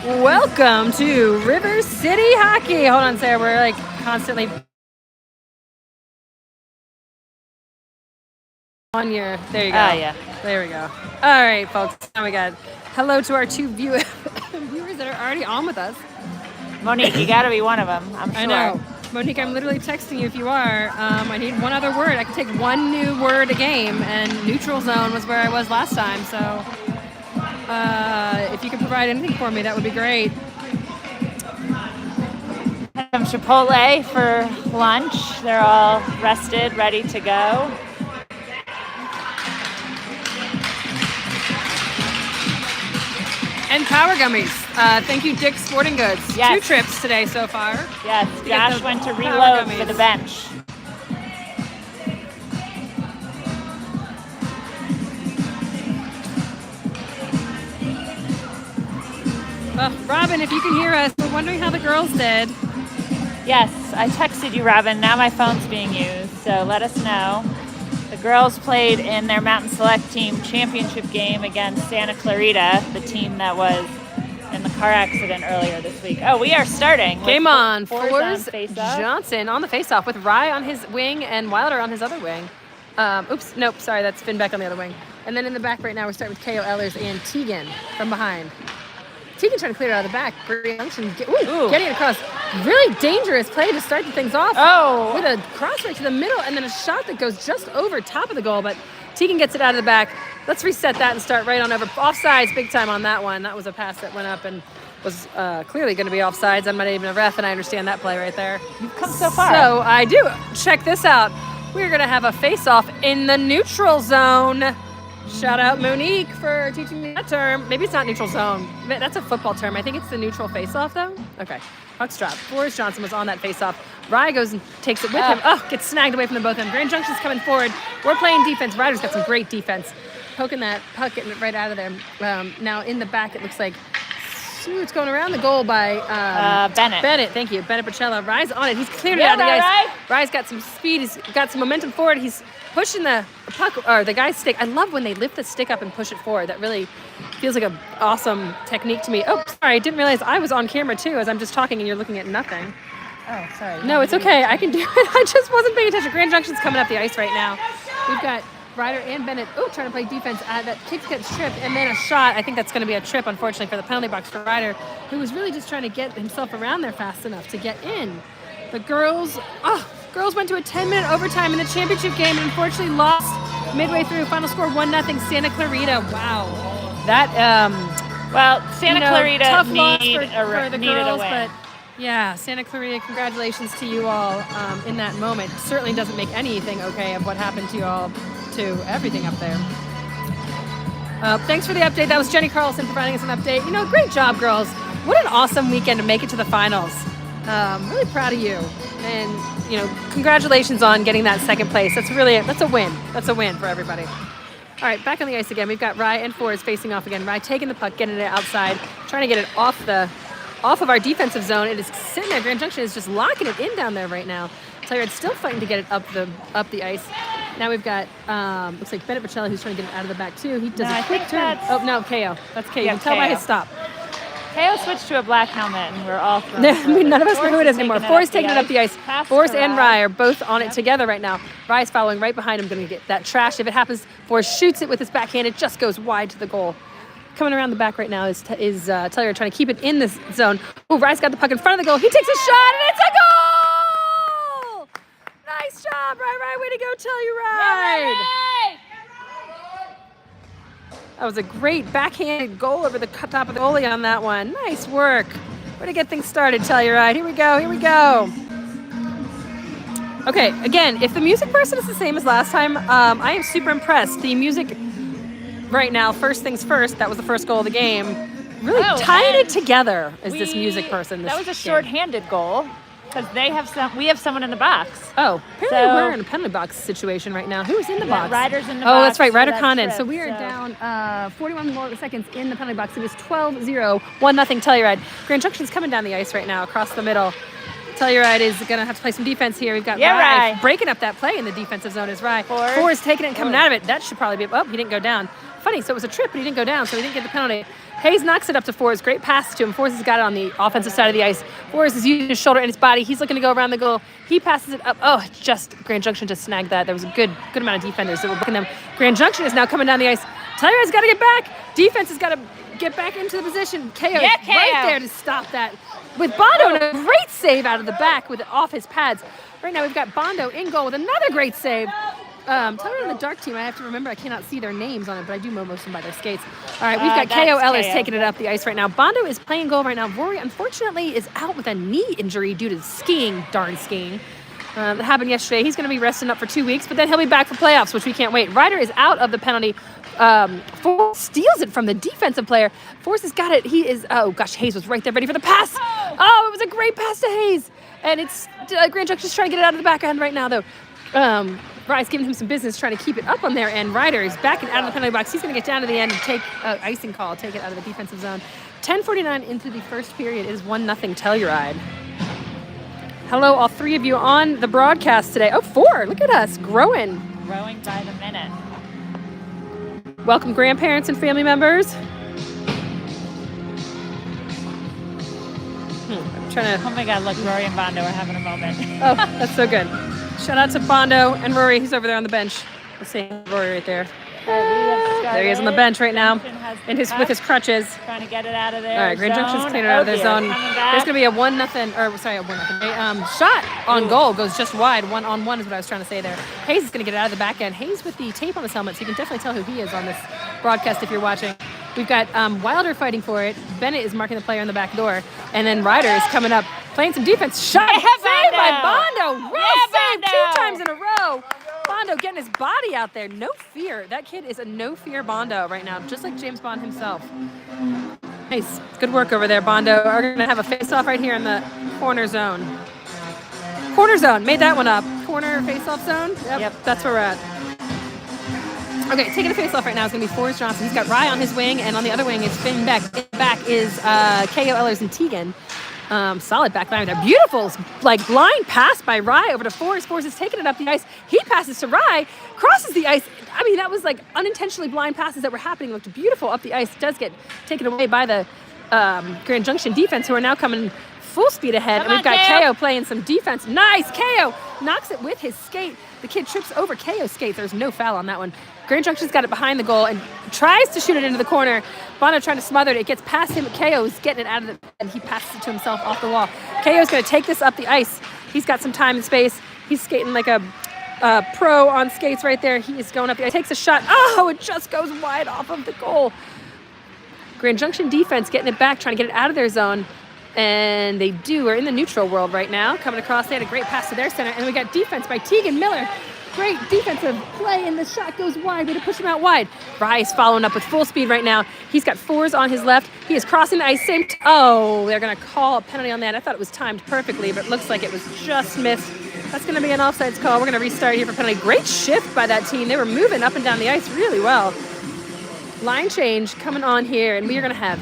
Welcome to River City Hockey. Hold on, Sarah. We're like constantly on your. There you go. Yeah. There we go. All right, folks. Now we got hello to our two viewers that are already on with us. Monique, you got to be one of them. I'm sure. I know. Monique, I'm literally texting you if you are. I need one other word. I can take one new word a game, and neutral zone was where I was last time. So if you could provide anything for me, that would be great. Some Chipotle for lunch. They're all rested, ready to go. And Power Gummies. Thank you, Dick's Sporting Goods. Yes. 2 trips today so far. Yes, Josh went to reload for the bench. Robin, if you can hear us, we're wondering how the girls did. Yes, I texted you, Robin. Now my phone's being used, so let us know. The girls played in their Mountain Select Team championship game against Santa Clarita, the team that was in the car accident earlier this week. Oh, we are starting. Game on. Forrest Johnson on the faceoff with Rye on his wing and Wilder on his other wing. Sorry, that's Finn Beck on the other wing. And then in the back right now, we're starting with K.O. Ehlers and Tegan from behind. Tegan trying to clear it out of the back. Junction getting it across. Really dangerous play to start the things off. Oh. With a cross right to the middle and then a shot that goes just over top of the goal. But Tegan gets it out of the back. Let's reset that and start right on over. Offsides big time on that one. That was a pass that went up and was clearly going to be offsides. I'm not even a ref, and I understand that play right there. You've come so far. So I do. Check this out. We're going to have a face-off in the neutral zone. Shout out Monique for teaching me that term. Maybe it's not neutral zone. That's a football term. I think it's the neutral face-off, though. Okay. Puck's dropped. Forrest Johnson was on that face-off. Rye goes and takes it with him. Gets snagged away from them both of them. Grand Junction's coming forward. We're playing defense. Ryder's got some great defense. Poking that puck, getting it right out of there. Now in the back, it looks like it's going around the goal by Bennett. Bennett, thank you. Bennett Pacello. Rye's on it. He's cleared it out of the ice. Rye's got some speed. He's got some momentum forward. He's pushing the puck, or the guy's stick. I love when they lift the stick up and push it forward. That really feels like an awesome technique to me. Oh, sorry. I didn't realize I was on camera, too, as I'm just talking and you're looking at nothing. Oh, sorry. No, it's okay. I can do it. I just wasn't paying attention. Grand Junction's coming up the ice right now. We've got Ryder and Bennett, trying to play defense. That kick gets tripped, and then a shot. I think that's going to be a trip, unfortunately, for the penalty box for Ryder, who was really just trying to get himself around there fast enough to get in. The girls went to a 10-minute overtime in the championship game and unfortunately lost midway through. Final score 1-0 Santa Clarita. Wow. That, Santa Clarita tough loss needed for the girls, a win. but yeah, Santa Clarita, congratulations to you all in that moment. Certainly doesn't make anything okay of what happened to you all, to everything up there. Thanks for the update. That was Jenny Carlson providing us an update. Great job, girls. What an awesome weekend to make it to the finals. Really proud of you. And, congratulations on getting that second place. That's a win. That's a win for everybody. All right, back on the ice again. We've got Rye and Forrest facing off again. Rye taking the puck, getting it outside, trying to get it off of our defensive zone. It is sitting there. Grand Junction is just locking it in down there right now. Telluride's still fighting to get it up the ice. Now we've got, looks like Bennett Pacello, who's trying to get it out of the back, too. He does a quick turn. Oh, no, KO. That's KO. You can tell by his stop. KO switched to a black helmet, and we're all thrown. None of us know who it is anymore. Forrest taking it up the ice. Forrest and Rye are both on it together right now. Rye's following right behind him, going to get that trash. If it happens, Forrest shoots it with his backhand. It just goes wide to the goal. Coming around the back right now is Telluride trying to keep it in this zone. Oh, Rye's got the puck in front of the goal. He takes a shot, and it's a goal! Nice job, Rye. Way to go, Telluride. That was a great backhanded goal over the top of the goalie on that one. Nice work. Way to get things started, Telluride. Here we go. Okay, again, if the music person is the same as last time, I am super impressed. The music right now, first things first, that was the first goal of the game. Really tied it together as this music person. That was a short-handed goal. Because we have someone in the box. Oh, apparently we're in a penalty box situation right now. Who's in the box? Ryder's in the box. Oh, that's right, Ryder Condon. So we are down 41 more seconds in the penalty box. It was 12-0, 1-0 Telluride. Grand Junction's coming down the ice right now across the middle. Telluride is going to have to play some defense here. We've got Rye breaking up that play in the defensive zone is Rye. Forrest taking it and coming out of it. That should probably be, he didn't go down. Funny, so it was a trip, but he didn't go down, so he didn't get the penalty. Hayes knocks it up to Forrest. Great pass to him. Forrest has got it on the offensive side of the ice. Forrest is using his shoulder and his body. He's looking to go around the goal. He passes it up. Oh, just Grand Junction just snagged that. There was a good amount of defenders that were blocking them. Grand Junction is now coming down the ice. Telluride's got to get back. Defense has got to get back into the position. KO is right there to stop that. With Bondo and a great save out of the back with off his pads. Right now we've got Bondo in goal with another great save. Telluride on the dark team, I have to remember I cannot see their names on it, but I do know most of them by their skates. All right, we've got KO Ellers taking it up the ice right now. Bondo is playing goal right now. Rory, unfortunately, is out with a knee injury due to skiing, darn skiing. That happened yesterday. He's going to be resting up for 2 weeks, but then he'll be back for playoffs, which we can't wait. Ryder is out of the penalty. Forrest steals it from the defensive player. Forrest has got it. He is, oh gosh, Hayes was right there ready for the pass. Oh, it was a great pass to Hayes. And it's Grand Junction's trying to get it out of the backhand right now, though. Rye's giving him some business, trying to keep it up on there, and Ryder is back and out of the penalty box. He's going to get down to the end and take icing call, take it out of the defensive zone. 10:49 into the first period. It is 1-0 Telluride. Hello, all three of you on the broadcast today. Oh, 4. Look at us, growing. Growing by the minute. Welcome, grandparents and family members. I'm trying to... Oh my God, look, Rory and Bondo are having a moment. Oh, that's so good. Shout out to Bondo and Rory. He's over there on the bench. Let's see Rory right there. There he is on the bench right now, with his crutches. Trying to get it out of there. All right, Grand Junction's cleaning it out of their zone. There's going to be a 1-0, shot on goal, goes just wide. 1-on-1 is what I was trying to say there. Hayes is going to get it out of the back end. Hayes with the tape on his helmet, so you can definitely tell who he is on this broadcast if you're watching. We've got Wilder fighting for it. Bennett is marking the player in the back door. And then Ryder is coming up, playing some defense. Shot, saved by Bondo. Save 2 times in a row. Bondo getting his body out there. No fear. That kid is a no-fear Bondo right now, just like James Bond himself. Nice. Good work over there, Bondo. We're going to have a face-off right here in the corner zone. Corner zone. Made that one up. Corner face-off zone. Yep. That's where we're at. Okay, taking a face-off right now is going to be Forrest Johnson. He's got Rye on his wing, and on the other wing is Finn Beck. In the back is KO Ellers and Tegan. Solid back line there. Beautiful, blind pass by Rye over to Forrest. Forrest is taking it up the ice. He passes to Rye, crosses the ice. I mean, that was unintentionally blind passes that were happening. Looked beautiful up the ice. It does get taken away by the Grand Junction defense, who are now coming full speed ahead. And we've got KO playing some defense. Nice, KO knocks it with his skate. The kid trips over KO's skate. There's no foul on that one. Grand Junction's got it behind the goal and tries to shoot it into the corner. Bondo trying to smother it. It gets past him. KO's getting it out of and he passes it to himself off the wall. KO's going to take this up the ice. He's got some time and space. He's skating like a pro on skates right there. He is going up the ice. Takes a shot. Oh, it just goes wide off of the goal. Grand Junction defense getting it back, trying to get it out of their zone. And they do. We're in the neutral world right now. Coming across, they had a great pass to their center. And we got defense by Tegan Miller. Great defensive play, and the shot goes wide. Way to push him out wide. Rice following up with full speed right now. He's got 4s on his left. He is crossing the ice. They're going to call a penalty on that. I thought it was timed perfectly, but it looks like it was just missed. That's going to be an offsides call. We're going to restart here for penalty. Great shift by that team. They were moving up and down the ice really well. Line change coming on here, and we are going to have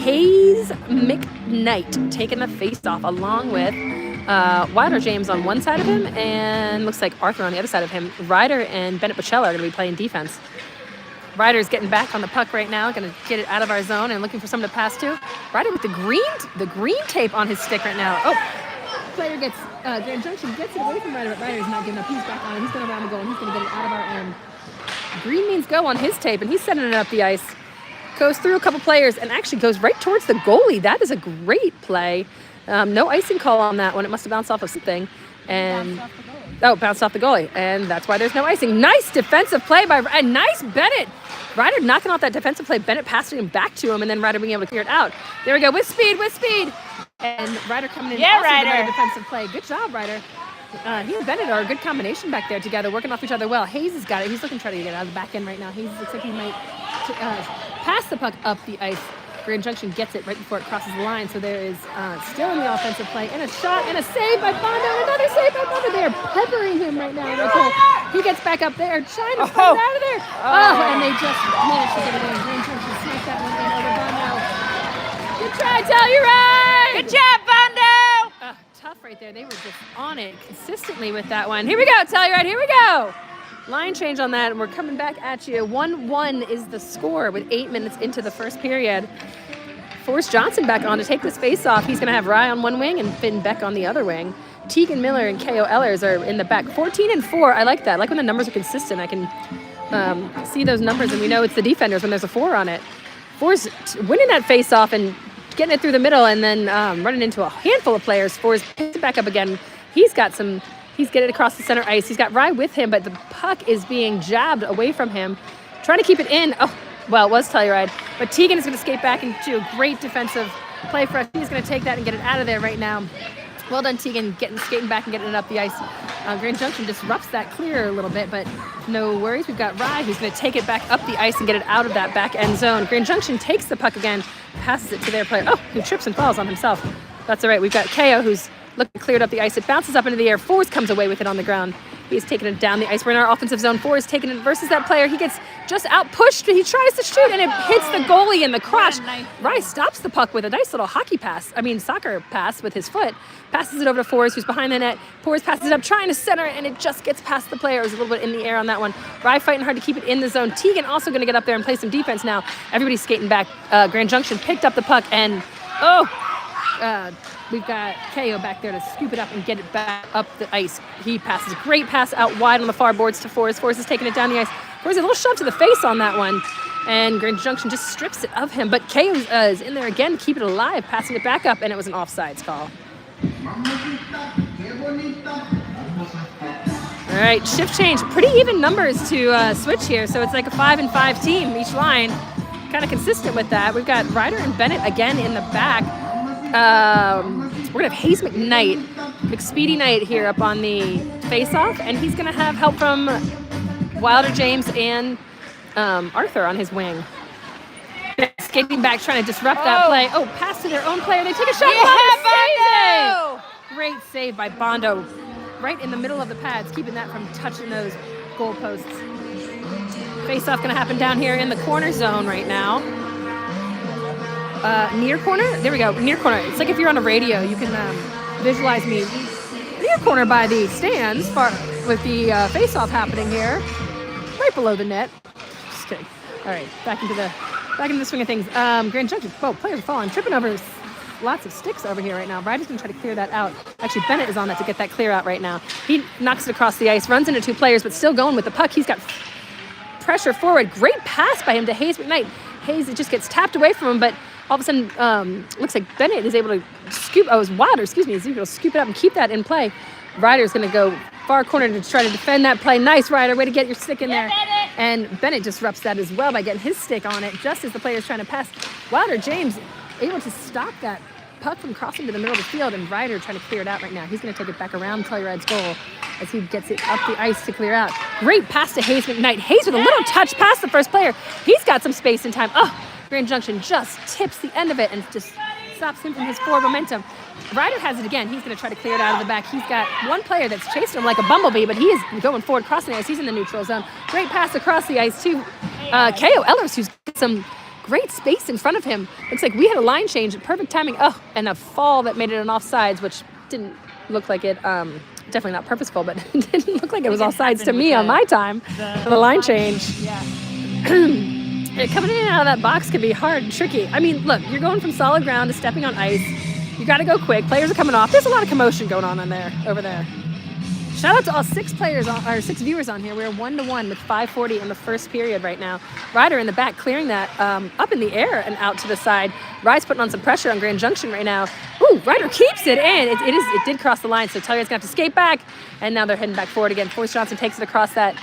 Hayes McKnight taking the face-off along with Wilder James on one side of him, and looks like Arthur on the other side of him. Ryder and Bennett Bocella are going to be playing defense. Ryder's getting back on the puck right now, going to get it out of our zone and looking for someone to pass to. Ryder with the green tape on his stick right now. Oh, player gets, Grand Junction gets it away from Ryder, but Ryder's not giving up. He's back on it. He's going around the goal, and he's going to get it out of our end. Green means go on his tape, and he's sending it up the ice. Goes through a couple players and actually goes right towards the goalie. That is a great play. No icing call on that one. It must have bounced off of something. And bounced off the goalie. And that's why there's no icing. Nice defensive play by nice Bennett. Ryder knocking off that defensive play. Bennett passing him back to him, and then Ryder being able to clear it out. There we go. With speed. And Ryder coming in. Yeah, also Ryder. Another defensive play. Good job, Ryder. He and Bennett are a good combination back there together, working off each other well. Hayes has got it. He's looking to try to get it out of the back end right now. Hayes looks like he might pass the puck up the ice. Grand Junction gets it right before it crosses the line, so there is still in the offensive play, and a shot, and a save by Bondo, and another save by Bondo. They are peppering him right now. He gets back up there, trying to put it out of there. And they just managed to get it in. Grand Junction snaked that one in over Bondo. Good try, Telluride! Good job, Bondo! Tough right there. They were just on it consistently with that one. Here we go, Telluride. Here we go. line change on that, and we're coming back at you. 1-1 is the score with 8 minutes into the first period. Forrest Johnson back on to take this face-off. He's going to have Rye on one wing and Finn Beck on the other wing. Tegan Miller and K.O. Ellers are in the back. 14-4. I like that. I like when the numbers are consistent. I can see those numbers, and we know it's the defenders when there's a 4 on it. Forrest winning that face-off and getting it through the middle, and then running into a handful of players. Forrest picks it back up again. He's getting it across the center ice. He's got Rye with him, but the puck is being jabbed away from him. Trying to keep it in. Oh, well, it was Telluride. But Tegan is going to skate back and do a great defensive play for us. He's going to take that and get it out of there right now. Well done, Tegan, skating back and getting it up the ice. Grand Junction disrupts that clear a little bit, but no worries. We've got Rye who's going to take it back up the ice and get it out of that back end zone. Grand Junction takes the puck again, passes it to their player. Oh, who trips and falls on himself. That's all right. We've got K.O. who's looking cleared up the ice. It bounces up into the air. Forrest comes away with it on the ground. He's taking it down the ice. We're in our offensive zone. Forrest taking it versus that player. He gets just out pushed. He tries to shoot, and it hits the goalie in the crotch. Rice stops the puck with a nice little soccer pass with his foot. Passes it over to Forrest, who's behind the net. Forrest passes it up, trying to center it, and it just gets past the player. It was a little bit in the air on that one. Rye fighting hard to keep it in the zone. Tegan also going to get up there and play some defense now. Everybody's skating back. Grand Junction picked up the puck, and we've got K.O. back there to scoop it up and get it back up the ice. He passes. Great pass out wide on the far boards to Forrest. Forrest is taking it down the ice. Forrest a little shove to the face on that one. And Grand Junction just strips it of him. But K.O. is in there again to keep it alive, passing it back up, and it was an offsides call. All right, shift change. Pretty even numbers to switch here. So it's like a 5-5 team, each line. Kind of consistent with that. We've got Ryder and Bennett again in the back. We're going to have Hayes McSpeedy Knight here up on the face-off, and he's going to have help from Wilder James and Arthur on his wing. Skating back, trying to disrupt that play. Oh, pass to their own player. They take a shot. Yeah, Bondo! Great save by Bondo. Right in the middle of the pads, keeping that from touching those goalposts. Face-off going to happen down here in the corner zone right now. Near corner? There we go. Near corner. It's like if you're on a radio, you can visualize me near corner by the stands with the face-off happening here. Right below the net. Just kidding. All right, back into the swing of things. Grand Junction. Oh, players are falling. Tripping over lots of sticks over here right now. Ryder's going to try to clear that out. Actually, Bennett is on that to get that clear out right now. He knocks it across the ice, runs into 2 players, but still going with the puck. He's got pressure forward. Great pass by him to Hayes McKnight. Hayes, it just gets tapped away from him, but all of a sudden, looks like Bennett is able to Wilder, is able to scoop it up and keep that in play. Ryder's going to go far corner to try to defend that play. Nice, Ryder. Way to get your stick in there. Bennett. And Bennett disrupts that as well by getting his stick on it just as the player's trying to pass. Wilder James able to stop that puck from crossing to the middle of the field, and Ryder trying to clear it out right now. He's going to take it back around Telluride's goal as he gets it up the ice to clear out. Great pass to Hayes McKnight. Hayes with a little touch past the first player. He's got some space and time. Oh, Grand Junction just tips the end of it and just stops him from his forward momentum. Ryder has it again. He's going to try to clear it out of the back. He's got one player that's chasing him like a bumblebee, but he is going forward, crossing the ice. He's in the neutral zone. Great pass across the ice to K.O. Ellers, who's got some great space in front of him. Looks like we had a line change. Perfect timing. Oh, and a fall that made it an offsides, which didn't look like it. Definitely not purposeful, but it didn't look like it was offsides to me on my time for the line change. Yeah. Coming in and out of that box can be hard and tricky. I mean, look, you're going from solid ground to stepping on ice. You got to go quick. Players are coming off. There's a lot of commotion going on over there. Shout out to all 6 viewers on here. We're 1-1 with 5:40 in the first period right now. Ryder in the back clearing that up in the air and out to the side. Ryder's putting on some pressure on Grand Junction right now. Ooh, Ryder keeps it in. It did cross the line, so Telluride's going to have to skate back. And now they're heading back forward again. Forrest Johnson takes it across that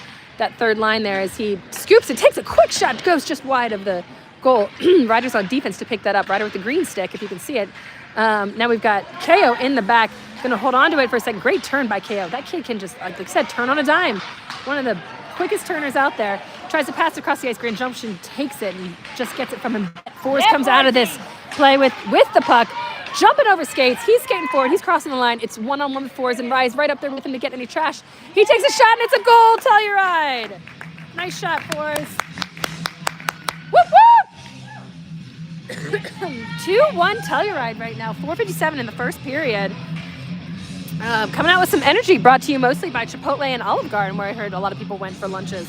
third line there as he scoops it, takes a quick shot, goes just wide of the goal. Ryder's on defense to pick that up. Ryder with the green stick, if you can see it. Now we've got K.O. in the back, going to hold on to it for a second. Great turn by K.O. That kid can just, like I said, turn on a dime. One of the quickest turners out there. Tries to pass across the ice. Grand Junction takes it and just gets it from him. Forrest comes out of this play with the puck. Jumping over skates. He's skating forward. He's crossing the line. It's 1-on-1 with Forrest, and Rise right up there with him to get any trash. He takes a shot, and it's a goal, Telluride. Nice shot, Forrest. Whoop, whoop! 2-1 Telluride right now. 4:57 in the first period. Coming out with some energy, brought to you mostly by Chipotle and Olive Garden, where I heard a lot of people went for lunches.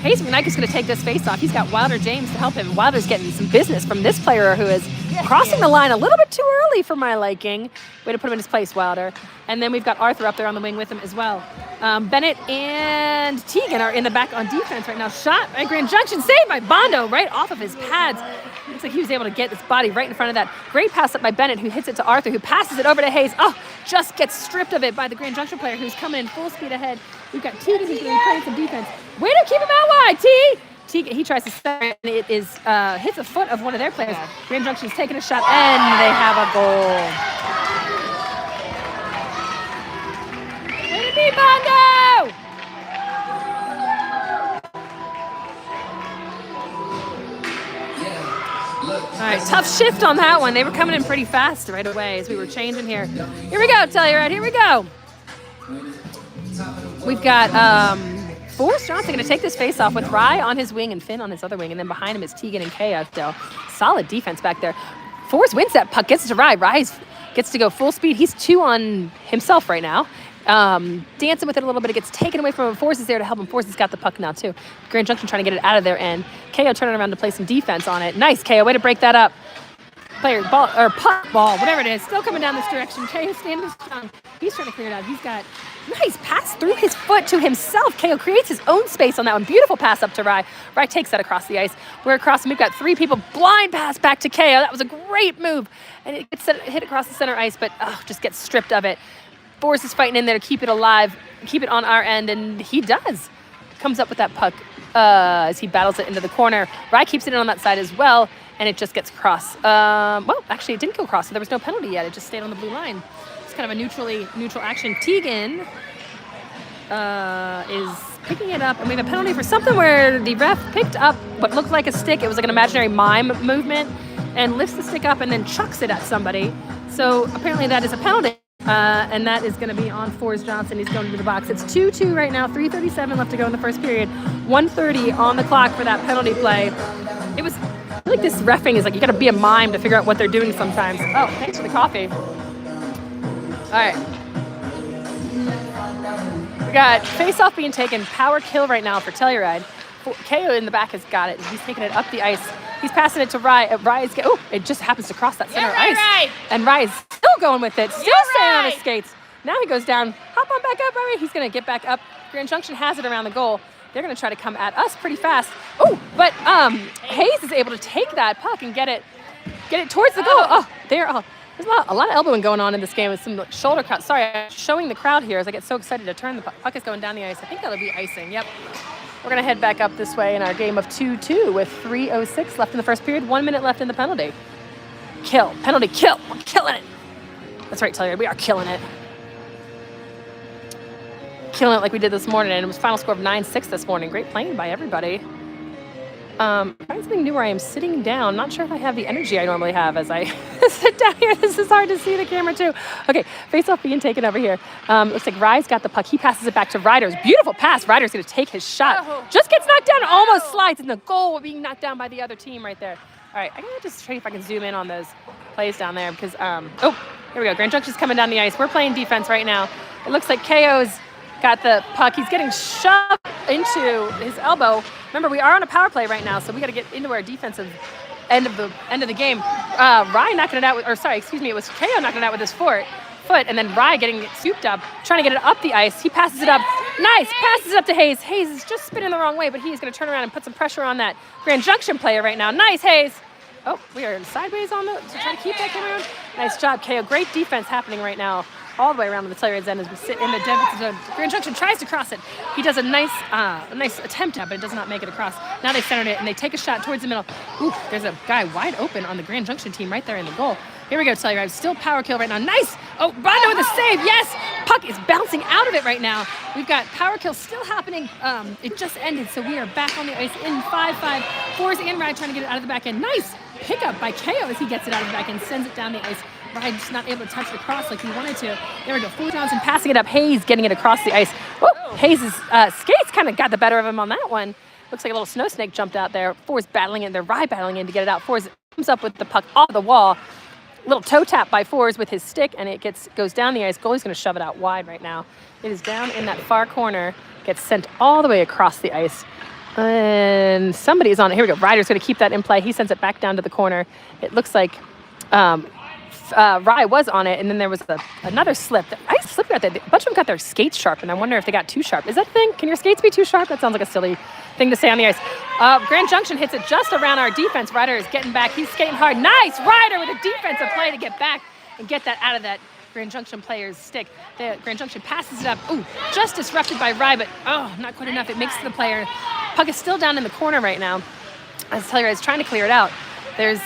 Hayes McKnight is going to take this face off. He's got Wilder James to help him. Wilder's getting some business from this player who is crossing the line a little bit too early for my liking. Way to put him in his place, Wilder. And then we've got Arthur up there on the wing with him as well. Bennett and Teagan are in the back on defense right now. Shot by Grand Junction, saved by Bondo right off of his pads. Looks like he was able to get his body right in front of that. Great pass up by Bennett, who hits it to Arthur, who passes it over to Hayes. Oh, just gets stripped of it by the Grand Junction player, who's coming in full speed ahead. We've got Teagan, who's going to be playing some defense. Way to keep him out wide, T! Teagan, he tries to start, and it is hits the foot of one of their players. Grand Junction's taking a shot, and they have a goal. Way to be, Bondo! All right, tough shift on that one. They were coming in pretty fast right away as we were changing here. Here we go, Telluride. Here we go. We've got Forrest Johnson going to take this face off with Rye on his wing and Finn on his other wing, and then behind him is Teagan and Kea still. Solid defense back there. Forrest wins that puck, gets it to Rye. Rye gets to go full speed. He's 2 on himself right now. Dancing with it a little bit. It gets taken away from him. Forrest is there to help him. Forrest has got the puck now, too. Grand Junction trying to get it out of their end. KO turning around to play some defense on it. Nice, KO. Way to break that up. Player, ball, or puck, ball, whatever it is. Still coming down this direction. KO standing strong. He's trying to clear it out. He's got nice pass through his foot to himself. KO creates his own space on that one. Beautiful pass up to Rye. Rye takes that across the ice. We're across, and we've got 3 people. Blind pass back to KO. That was a great move. And it gets hit across the center ice, but just gets stripped of it. Forrest is fighting in there to keep it alive, keep it on our end, and he does. Comes up with that puck as he battles it into the corner. Rye keeps it in on that side as well, and it just gets across. Well, actually, it didn't go across, so there was no penalty yet. It just stayed on the blue line. It's kind of a neutral action. Teagan is picking it up, and we have a penalty for something where the ref picked up what looked like a stick. It was like an imaginary mime movement, and lifts the stick up and then chucks it at somebody. So apparently that is a penalty. And that is going to be on Forrest Johnson. He's going into the box. It's 2-2 right now. 3:37 left to go in the first period. 1:30 on the clock for that penalty play. I feel like this reffing is like you got to be a mime to figure out what they're doing sometimes. Oh, thanks for the coffee. All right. We got face-off being taken. Power kill right now for Telluride. KO in the back has got it. He's taking it up the ice. He's passing it to Rye. It just happens to cross that center ice. Rye. And Rye's still going with it. Still staying on his skates. Now he goes down. Hop on back up, Rye. He's going to get back up. Grand Junction has it around the goal. They're going to try to come at us pretty fast. Oh, but Hayes is able to take that puck and get it towards the goal. There's a lot of elbowing going on in this game with some shoulder cuts. Sorry, I'm showing the crowd here as I get so excited to turn. The puck is going down the ice. I think that'll be icing. Yep. We're going to head back up this way in our game of 2-2 with 3:06 left in the first period, 1 minute left in the penalty. Penalty kill. We're killing it. That's right, Telluride. We are killing it. Killing it like we did this morning, and it was final score of 9-6 this morning. Great playing by everybody. Trying something new where I am sitting down. Not sure if I have the energy I normally have as I sit down here. This is hard to see the camera too. Okay, face-off being taken over here. Looks like Rye's got the puck. He passes it back to Ryder's. Beautiful pass. Ryder's going to take his shot. Just gets knocked down and almost slides in the goal, being knocked down by the other team right there. All right, I'm going to just try if I can zoom in on those plays down there because, here we go. Grand Junction's coming down the ice. We're playing defense right now. It looks like KO's got the puck. He's getting shoved into his elbow. Remember, we are on a power play right now, so we got to get into our defensive end of the game. Rye knocking it out it was KO knocking it out with his foot, and then Rye getting it souped up, trying to get it up the ice. He passes it up. Nice. Passes it up to Hayes. Hayes is just spinning the wrong way, but he's going to turn around and put some pressure on that Grand Junction player right now. Nice, Hayes. Oh, we are sideways on to try to keep that coming around. Nice job, KO. Great defense happening right now. All the way around to the Telluride's end as we sit in the defensive zone. Grand Junction tries to cross it. He does a nice attempt at it, but it does not make it across. Now they centered it, and they take a shot towards the middle. Ooh, there's a guy wide open on the Grand Junction team right there in the goal. Here we go, Telluride. Still power kill right now. Nice! Oh, Bondo with a save. Yes! Puck is bouncing out of it right now. We've got power kill still happening. It just ended, so we are back on the ice in 5-5. Forrest and Rye trying to get it out of the back end. Nice pickup by KO as he gets it out of the back end, sends it down the ice. Ryan's not able to touch the cross like he wanted to. There we go. Forrest Johnson passing it up. Hayes getting it across the ice. Woo! Hayes' skates kind of got the better of him on that one. Looks like a little snow snake jumped out there. Forrest battling it. They're Rye battling in to get it out. Forrest comes up with the puck off the wall. little toe tap by Fours with his stick, and it goes down the ice. Goalie's going to shove it out wide right now. It is down in that far corner, gets sent all the way across the ice. And somebody is on it. Here we go. Ryder's going to keep that in play. He sends it back down to the corner. It looks like Rye was on it, and then there was another slip. The ice slipped out there. A bunch of them got their skates sharp, and I wonder if they got too sharp. Is that a thing? Can your skates be too sharp? That sounds like a silly thing to say on the ice. Grand Junction hits it just around our defense. Ryder is getting back. He's skating hard. Nice Ryder with a defensive play to get back and get that out of that Grand Junction player's stick. The Grand Junction passes it up. Ooh, just disrupted by Rye, but not quite enough. It makes it to the player. Puck is still down in the corner right now. As Telluride is trying to clear it out. There's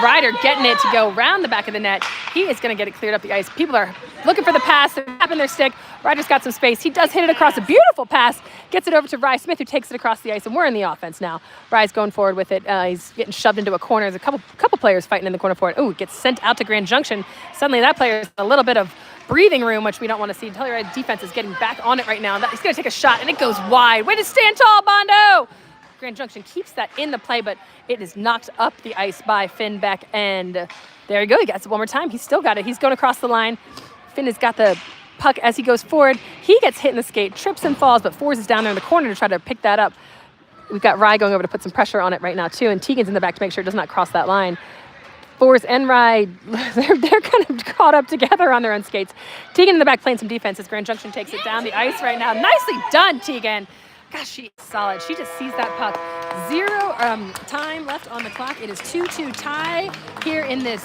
Ryder getting it to go around the back of the net. He is going to get it cleared up the ice. People are looking for the pass. They're tapping their stick. Ryder's got some space. He does hit it across a beautiful pass. Gets it over to Rye Smith, who takes it across the ice, and we're in the offense now. Rye's going forward with it. He's getting shoved into a corner. There's a couple players fighting in the corner for it. Ooh, it gets sent out to Grand Junction. Suddenly that player has a little bit of breathing room, which we don't want to see. Telluride defense is getting back on it right now. He's going to take a shot, and it goes wide. Way to stand tall, Bondo! Grand Junction keeps that in the play, but it is knocked up the ice by Finn Beck, and there you go. He gets it one more time. He's still got it. He's going across the line. Finn has got the puck as he goes forward. He gets hit in the skate, trips and falls, but Fours is down there in the corner to try to pick that up. We've got Rye going over to put some pressure on it right now, too, and Tegan's in the back to make sure it does not cross that line. Fours and Rye, they're kind of caught up together on their own skates. Tegan in the back playing some defense as Grand Junction takes it down the ice right now. Nicely done, Tegan. Gosh, she is solid. She just sees that puck. 0 time left on the clock. It is 2-2 tie here in this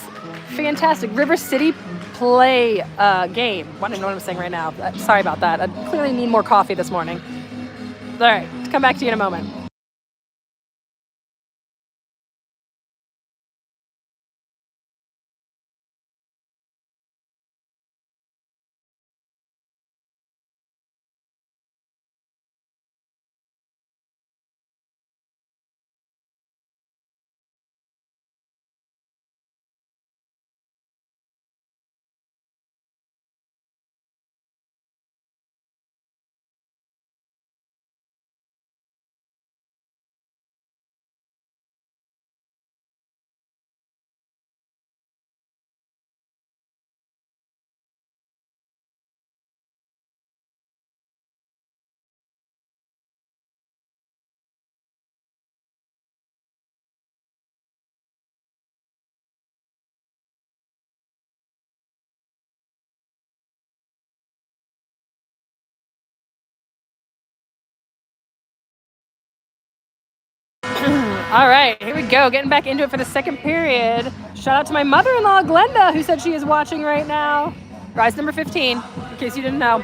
fantastic River City play game. I don't know what I'm saying right now. Sorry about that. I clearly need more coffee this morning. All right, come back to you in a moment. All right, here we go. Getting back into it for the second period. Shout out to my mother-in-law, Glenda, who said she is watching right now. Rise number 15, in case you didn't know.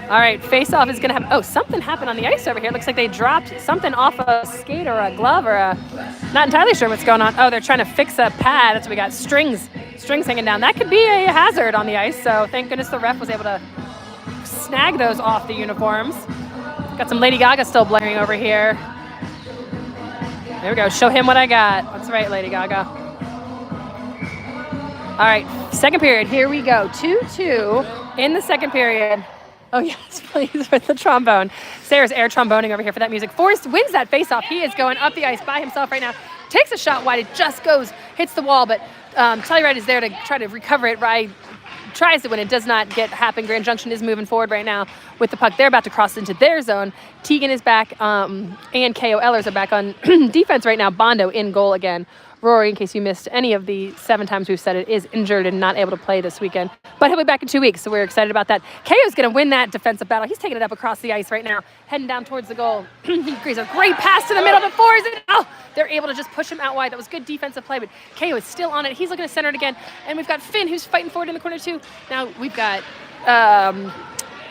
All right, face-off is going to have... something happened on the ice over here. Looks like they dropped something off a skate or a glove or a... Not entirely sure what's going on. Oh, they're trying to fix a pad. That's what we got. Strings hanging down. That could be a hazard on the ice, so thank goodness the ref was able to snag those off the uniforms. Got some Lady Gaga still blaring over here. There we go. Show him what I got. That's right, Lady Gaga. All right, second period. Here we go. 2-2 in the second period. Oh, yes, please, with the trombone. Sarah's air tromboning over here for that music. Forrest wins that faceoff. He is going up the ice by himself right now. Takes a shot wide. It just goes, hits the wall, but Telluride is there to try to recover it. Rye tries to win. It does not happen. Grand Junction is moving forward right now with the puck. They're about to cross into their zone. Tegan is back, and KO Ellers are back on defense right now. Bondo in goal again. Rory, in case you missed any of the 7 times we've said it, is injured and not able to play this weekend. But he'll be back in 2 weeks, so we're excited about that. KO's going to win that defensive battle. He's taking it up across the ice right now, heading down towards the goal. He creates a great pass to the middle before they're able to just push him out wide. That was good defensive play, but KO is still on it. He's looking to center it again. And we've got Finn, who's fighting forward in the corner too. Now we've got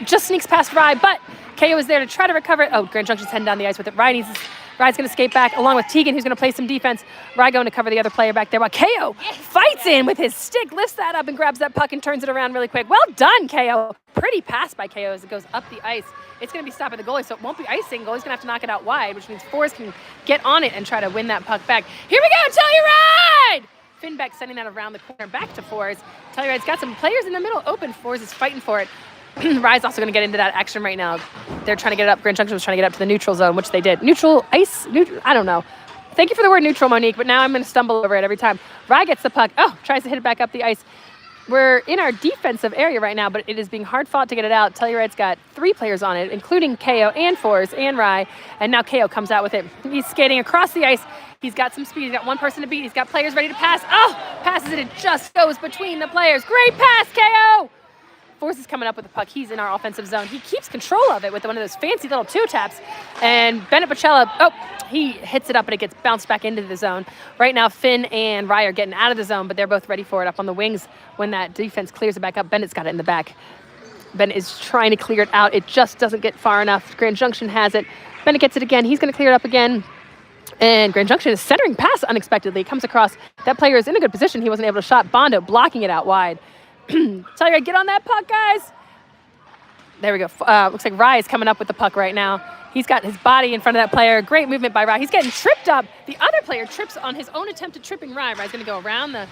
just sneaks past Rye, but KO is there to try to recover it. Oh, Grand Junction's heading down the ice with it. Rye's going to skate back along with Tegan, who's going to play some defense. Rye going to cover the other player back there while KO fights in with his stick, lifts that up and grabs that puck and turns it around really quick. Well done, KO. Pretty pass by KO as it goes up the ice. It's going to be stopped by the goalie, so it won't be icing. Goalie's going to have to knock it out wide, which means Forrest can get on it and try to win that puck back. Here we go, Telluride! Finn Beck sending that around the corner back to Forrest. Telluride's got some players in the middle open. Forrest is fighting for it. Rye's also going to get into that action right now. They're trying to get it up. Grand Junction was trying to get up to the neutral zone, which they did. Neutral, I don't know. Thank you for the word neutral, Monique, but now I'm going to stumble over it every time. Rye gets the puck. Oh, tries to hit it back up the ice. We're in our defensive area right now, but it is being hard fought to get it out. Telluride's got 3 players on it, including KO and Forrest and Rye, and now KO comes out with it. He's skating across the ice. He's got some speed. He's got one person to beat. He's got players ready to pass. Oh, passes it. It just goes between the players. Great pass, KO! Forrest is coming up with the puck. He's in our offensive zone. He keeps control of it with one of those fancy little 2-taps. And Bennett Bacella, he hits it up and it gets bounced back into the zone. Right now, Finn and Rye are getting out of the zone, but they're both ready for it up on the wings. When that defense clears it back up, Bennett's got it in the back. Bennett is trying to clear it out. It just doesn't get far enough. Grand Junction has it. Bennett gets it again. He's going to clear it up again. And Grand Junction is centering pass unexpectedly. Comes across. That player is in a good position. He wasn't able to shot. Bondo blocking it out wide. Telluride, get on that puck, guys. There we go. Looks like Rye is coming up with the puck right now. He's got his body in front of that player. Great movement by Rye. He's getting tripped up. The other player trips on his own attempt at tripping Rye. Rye's going to go around the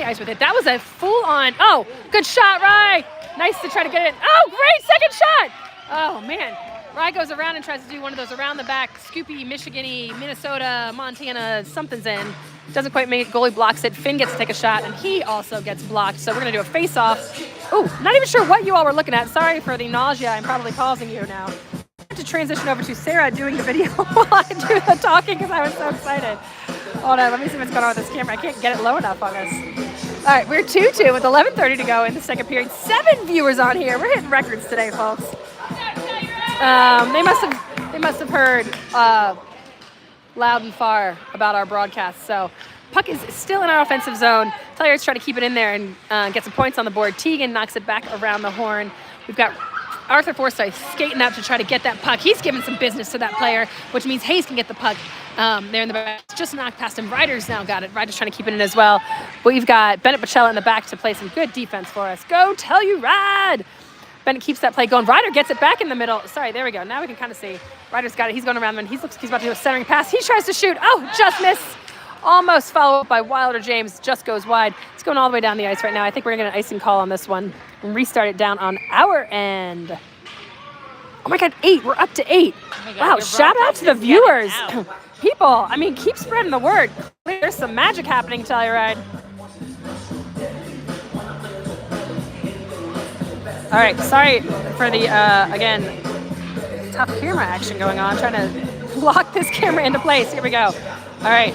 ice with it. That was a full-on. Oh, good shot, Rye. Nice to try to get it. Oh, great second shot. Oh, man. Rye goes around and tries to do one of those around-the-back, Scoopy, Michigan-y, Minnesota, Montana, something's in. Doesn't quite make it. Goalie blocks it. Finn gets to take a shot, and he also gets blocked. So we're going to do a face-off. Ooh, not even sure what you all were looking at. Sorry for the nausea I'm probably causing you now. I have to transition over to Sarah doing the video while I do the talking because I was so excited. Hold on, let me see what's going on with this camera. I can't get it low enough on this. All right, we're 2-2 with 11:30 to go in the second period. 7 viewers on here. We're hitting records today, folks. They must have heard loud and far about our broadcast. So puck is still in our offensive zone. Telluride's trying to keep it in there and get some points on the board. Teagan knocks it back around the horn. We've got Arthur Forsyth skating up to try to get that puck. He's giving some business to that player, which means Hayes can get the puck there in the back. Just knocked past him. Ryder's now got it. Ryder's trying to keep it in as well. But we've got Bennett Bacella in the back to play some good defense for us. Go Telluride! Bennett keeps that play going. Ryder gets it back in the middle. Sorry, there we go. Now we can kind of see. Ryder's got it. He's going around and he's about to do a centering pass. He tries to shoot. Oh, just missed. Almost followed up by Wilder James. Just goes wide. It's going all the way down the ice right now. I think we're going to get an icing call on this one and restart it down on our end. Oh my God, 8. We're up to 8. Oh God, wow, shout out to the viewers. People, I mean, keep spreading the word. There's some magic happening, Telluride. All right, sorry for the, again, tough camera action going on. Trying to lock this camera into place. Here we go. All right,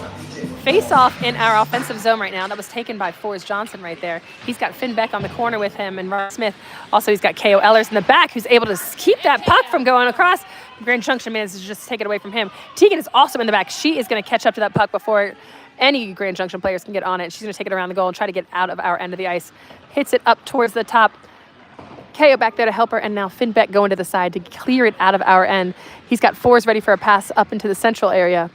face off in our offensive zone right now. That was taken by Forrest Johnson right there. He's got Finn Beck on the corner with him and Ross Smith. Also, he's got K.O. Ellers in the back who's able to keep that puck from going across. Grand Junction manages to just take it away from him. Teagan is also in the back. She is going to catch up to that puck before any Grand Junction players can get on it. She's going to take it around the goal and try to get out of our end of the ice. Hits it up towards the top. KO back there to help her, and now Finn Beck going to the side to clear it out of our end. He's got Forrest ready for a pass up into the central area.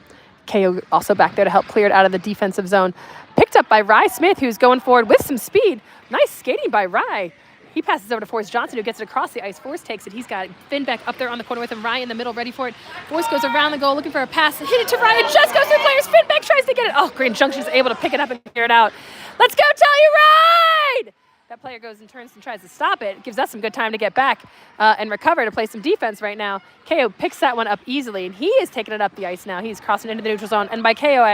KO also back there to help clear it out of the defensive zone. Picked up by Rye Smith, who's going forward with some speed. Nice skating by Rye. He passes over to Forrest Johnson, who gets it across the ice. Forrest takes it. He's got Finn Beck up there on the corner with him. Rye in the middle, ready for it. Forrest goes around the goal, looking for a pass. Hit it to Rye. It just goes through players. Finn Beck tries to get it. Oh, Grand Junction is able to pick it up and clear it out. Let's go, Telluride! That player goes and turns and tries to stop it. It gives us some good time to get back and recover to play some defense right now. KO picks that one up easily, and he is taking it up the ice now. He's crossing into the neutral zone. And by KO,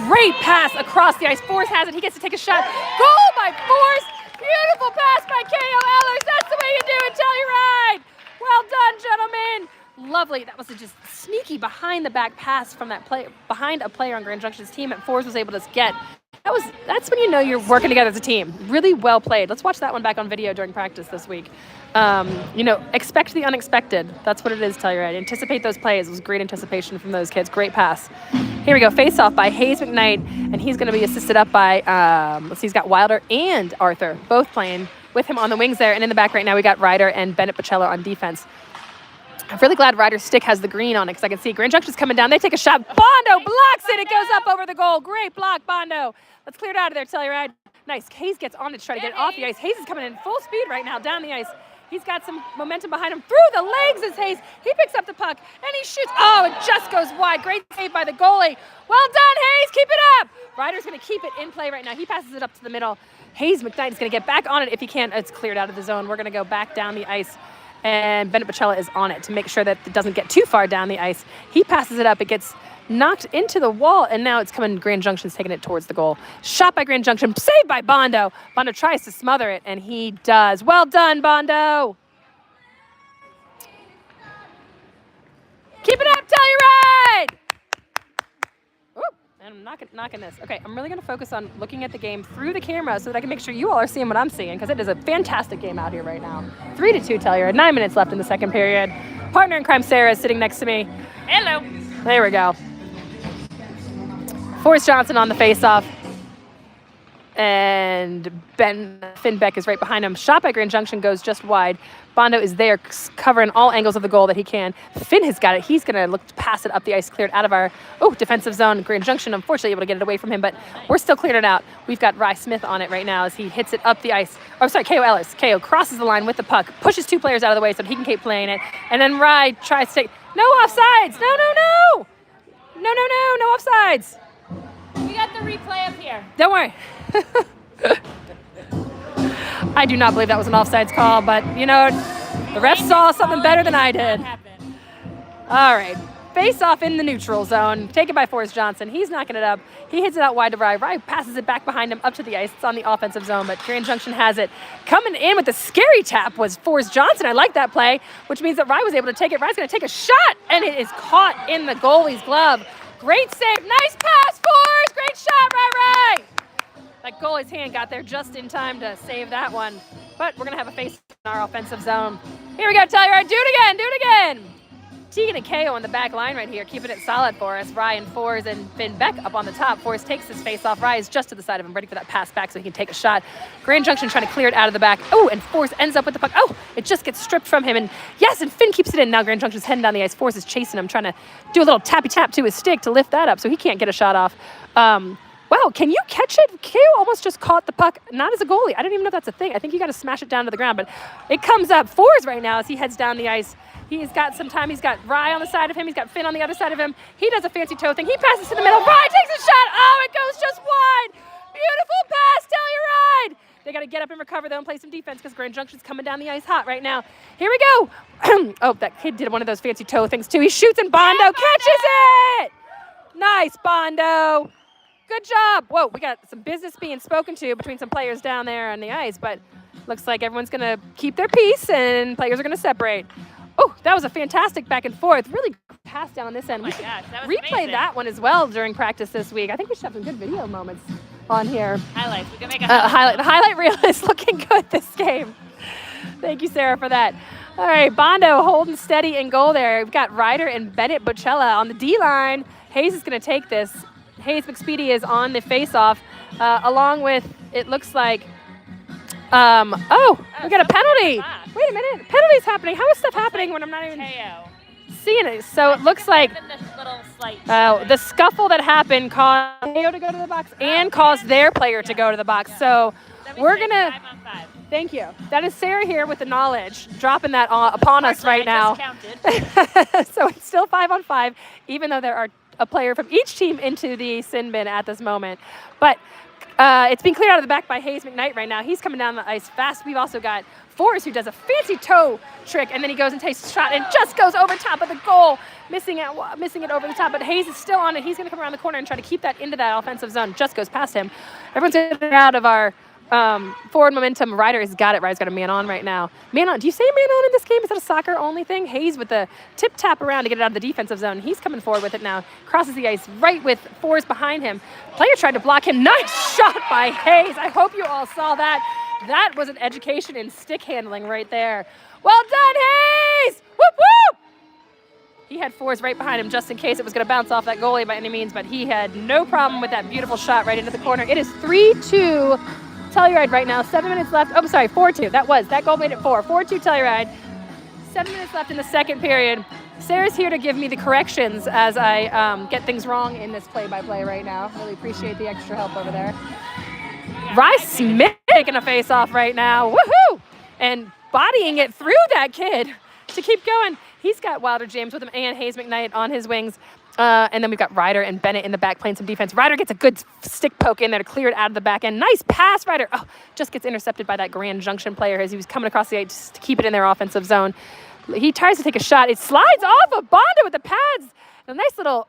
great pass across the ice. Forrest has it. He gets to take a shot. Goal by Forrest. Beautiful pass by KO Ellers. That's the way you do it, Telluride. Well done, gentlemen. Lovely. That was a just sneaky behind the back pass from that play behind a player on Grand Junction's team that Forrest was able to get. That's when you know you're working together as a team. Really well played. Let's watch that one back on video during practice this week. Expect the unexpected. That's what it is, Telluride. Anticipate those plays. It was great anticipation from those kids. Great pass. Here we go. Face off by Hayes McKnight, and he's going to be assisted up by, he's got Wilder and Arthur both playing with him on the wings there. And in the back right now, we got Ryder and Bennett Bacella on defense. I'm really glad Ryder's stick has the green on it because I can see Grand Junction's coming down. They take a shot. Bondo blocks it. It goes up over the goal. Great block, Bondo. Let's clear it out of there, Telluride. Nice. Hayes gets on it to try to get it off the ice. Hayes is coming in full speed right now down the ice. He's got some momentum behind him. Through the legs is Hayes. He picks up the puck and he shoots. Oh, it just goes wide. Great save by the goalie. Well done, Hayes. Keep it up. Ryder's going to keep it in play right now. He passes it up to the middle. Hayes McKnight is going to get back on it if he can. It's cleared out of the zone. We're going to go back down the ice. And Bennett Bacella is on it to make sure that it doesn't get too far down the ice. He passes it up. It gets knocked into the wall, and now it's coming. Grand Junction's taking it towards the goal. Shot by Grand Junction, saved by Bondo. Bondo tries to smother it, and he does. Well done, Bondo. Keep it up, Telluride! Oop, and I'm knocking this. Okay, I'm really going to focus on looking at the game through the camera so that I can make sure you all are seeing what I'm seeing, because it is a fantastic game out here right now. 3-2 Telluride, 9 minutes left in the second period. Partner in crime, Sarah, is sitting next to me. Hello. There we go. Forrest Johnson on the face-off. And Finn Beck is right behind him. Shot by Grand Junction goes just wide. Bondo is there covering all angles of the goal that he can. Finn has got it. He's going to look to pass it up the ice, cleared out of our defensive zone. Grand Junction, unfortunately, able to get it away from him, but we're still clearing it out. We've got Rye Smith on it right now as he hits it up the ice. Oh, sorry, K.O. Ellis. K.O. crosses the line with the puck, pushes 2 players out of the way so that he can keep playing it. And then Rye tries to take... No offsides! No! No offsides! We got the replay up here. Don't worry. I do not believe that was an offsides call, but, you know, the ref saw something better than I did. All right. Face off in the neutral zone. Taken by Forrest Johnson. He's knocking it up. He hits it out wide to Rye. Rye passes it back behind him up to the ice. It's on the offensive zone, but Grand Junction has it. Coming in with the scary tap was Forrest Johnson. I like that play, which means that Rye was able to take it. Rye's going to take a shot, and it is caught in the goalie's glove. Great save. Nice pass, Forrest. Great shot, Rye. That goalie's hand got there just in time to save that one. But we're going to have a face in our offensive zone. Here we go, Telluride. Do it again. Tegan and K.O. on the back line right here, keeping it solid for us. Ryan Forrest and Finn Beck up on the top. Forrest takes his face off. Rye is just to the side of him, ready for that pass back so he can take a shot. Grand Junction trying to clear it out of the back. Oh, and Forrest ends up with the puck. Oh, it just gets stripped from him. And yes, and Finn keeps it in. Now Grand Junction's heading down the ice. Forrest is chasing him, trying to do a little tappy tap to his stick to lift that up so he can't get a shot off. Wow, can you catch it? K.O. almost just caught the puck, not as a goalie. I don't even know if that's a thing. I think you got to smash it down to the ground, but it comes up. Forrest right now as he heads down the ice. He's got some time. He's got Rye on the side of him. He's got Finn on the other side of him. He does a fancy toe thing. He passes to the middle. Rye takes a shot. Oh, it goes just wide. Beautiful pass, Telluride. They got to get up and recover, though, and play some defense because Grand Junction's coming down the ice hot right now. Here we go. Oh, that kid did one of those fancy toe things, too. He shoots, and Bondo catches it. Nice, Bondo. Good job. Whoa, we got some business being spoken to between some players down there on the ice, but looks like everyone's going to keep their peace and players are going to separate. Oh, that was a fantastic back and forth. Really good pass down on this end. Oh my gosh, that was replay amazing. That one as well during practice this week. I think we should have some good video moments on here. Highlights. We can make a highlight. The highlight reel is looking good this game. Thank you, Sarah, for that. All right, Bondo holding steady in goal there. We've got Ryder and Bennett Bocella on the D-line. Hayes is going to take this. Hayes McSpeedy is on the face-off, along with, it looks like, we got a penalty. Wait a minute, penalty's happening. How is stuff happening when I'm not even seeing it? So it looks like the scuffle that happened caused K.O. to go to the box and caused their player to go to the box. So we're going to, thank you. That is Sarah here with the knowledge, dropping that upon us right now. So it's still 5-on-5, even though there are a player from each team into the sin bin at this moment. But it's being cleared out of the back by Hayes McKnight right now. He's coming down the ice fast. We've also got Forrest, who does a fancy toe trick, and then he goes and takes a shot and just goes over top of the goal, missing it over the top. But Hayes is still on it. He's going to come around the corner and try to keep that into that offensive zone. Just goes past him. Everyone's in and out of our forward momentum. Ryder has got it. Ryder's got a man on right now. Man on. Do you say man on in this game? Is that a soccer only thing? Hayes with the tip tap around to get it out of the defensive zone. He's coming forward with it now. Crosses the ice right with Forrest behind him. Player tried to block him. Nice shot by Hayes. I hope you all saw that. That was an education in stick handling right there. Well done, Hayes! Whoop, whoop! He had Forrest right behind him just in case it was going to bounce off that goalie by any means, but he had no problem with that beautiful shot right into the corner. It is 3-2 Telluride right now. 7 minutes left. Oh, sorry, 4-2. That goal made it 4. 4-2 Telluride. 7 minutes left in the second period. Sarah's here to give me the corrections as I get things wrong in this play-by-play right now. Really appreciate the extra help over there. Rye Smith taking a face-off right now. Woohoo! And bodying it through that kid to keep going. He's got Wilder James with him and Hayes McKnight on his wings. And then we've got Ryder and Bennett in the back playing some defense. Ryder gets a good stick poke in there to clear it out of the back end. Nice pass, Ryder. Oh, just gets intercepted by that Grand Junction player as he was coming across the ice to keep it in their offensive zone. He tries to take a shot. It slides off of Bondo with the pads. A nice little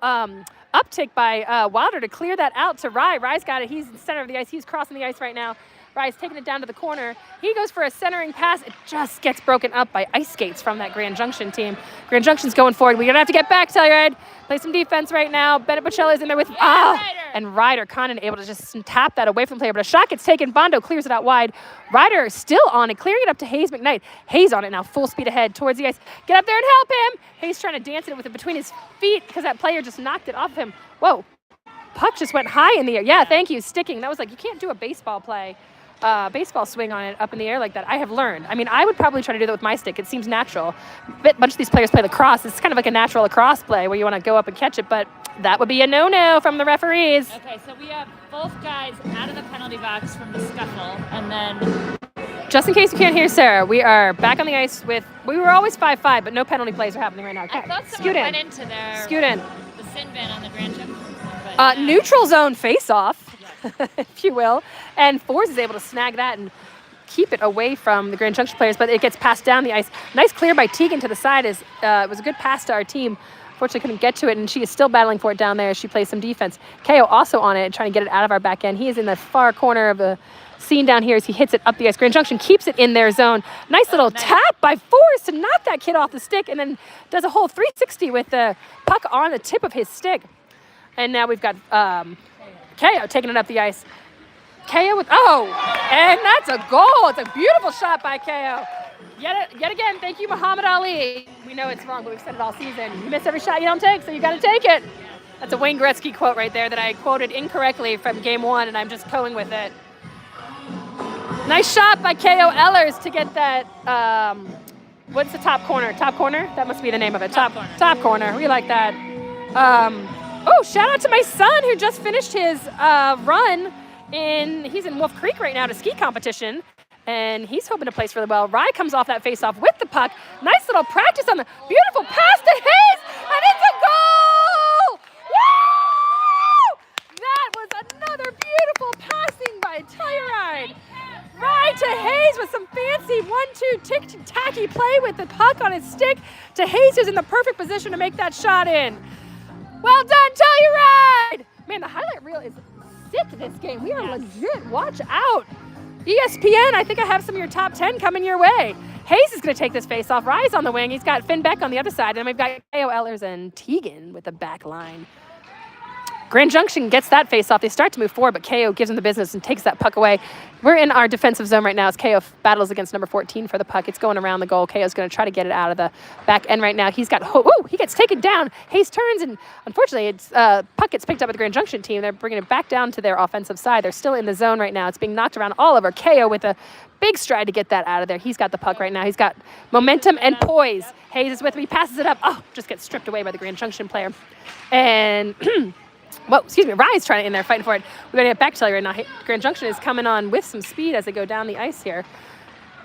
uptick by Wilder to clear that out to Rye. Rye's got it. He's in the center of the ice. He's crossing the ice right now. Rye's taking it down to the corner. He goes for a centering pass. It just gets broken up by ice skates from that Grand Junction team. Grand Junction's going forward. We're going to have to get back, Telluride. Play some defense right now. Bennett Bocelli is in there with... And Ryder Condon able to just tap that away from the player, but a shot gets taken. Bondo clears it out wide. Ryder still on it, clearing it up to Hayes McKnight. Hayes on it now, full speed ahead towards the ice. Get up there and help him. Hayes trying to dance it with it between his feet because that player just knocked it off him. Whoa, puck just went high in the air. Yeah, thank you, sticking. That was like, you can't do a baseball play. Baseball swing on it up in the air like that. I have learned. I mean, I would probably try to do that with my stick. It seems natural. A bunch of these players play lacrosse. It's kind of like a natural lacrosse play where you want to go up and catch it, but that would be a no-no from the referees. Okay, so we have both guys out of the penalty box from the scuffle, and then... Just in case you can't hear Sarah, we are back on the ice with... We were always 5-5, but no penalty plays are happening right now. Okay. I thought someone went into their... Scoot in. The sin bin on the Grand Junction. Neutral zone face-off. If you will, and Fours is able to snag that and keep it away from the Grand Junction players, but it gets passed down the ice. Nice clear by Tegan to the side. It was a good pass to our team. Fortunately, couldn't get to it, and she is still battling for it down there as she plays some defense. KO also on it, trying to get it out of our back end. He is in the far corner of the scene down here as he hits it up the ice. Grand Junction keeps it in their zone. Nice little tap by Fours to knock that kid off the stick, and then does a whole 360 with the puck on the tip of his stick. And now we've got... KO taking it up the ice. KO with, and that's a goal. It's a beautiful shot by KO. Yet again, thank you, Muhammad Ali. We know it's wrong, but we've said it all season. You miss every shot you don't take, so you got to take it. That's a Wayne Gretzky quote right there that I quoted incorrectly from game one, and I'm just going with it. Nice shot by KO Ellers to get that, what's the top corner? Top corner? That must be the name of it. Top corner. We like that. Shout out to my son who just finished his run. He's in Wolf Creek right now to ski competition, and he's hoping to place really well. Rye comes off that face-off with the puck. Nice little practice on the beautiful pass to Hayes, and it's a goal! Woo! That was another beautiful passing by Telluride. Rye to Hayes with some fancy 1-2 tick-tacky play with the puck on his stick to Hayes, who's in the perfect position to make that shot in. Well done, Telluride! Man, the highlight reel is sick this game. We are legit. Watch out. ESPN, I think I have some of your top 10 coming your way. Hayes is going to take this face off. Rye's on the wing. He's got Finn Beck on the other side. And we've got KO Ellers and Tegan with the back line. Grand Junction gets that face off. They start to move forward, but KO gives them the business and takes that puck away. We're in our defensive zone right now as KO battles against number 14 for the puck. It's going around the goal. KO's going to try to get it out of the back end right now. He's got, he gets taken down. Hayes turns, and unfortunately, puck gets picked up by the Grand Junction team. They're bringing it back down to their offensive side. They're still in the zone right now. It's being knocked around all over. KO with a big stride to get that out of there. He's got the puck right now. He's got momentum and poise. Hayes is with him. He passes it up. Just gets stripped away by the Grand Junction player. And... Rye's trying to in there fighting for it. We're going to get back to you right now. Grand Junction is coming on with some speed as they go down the ice here,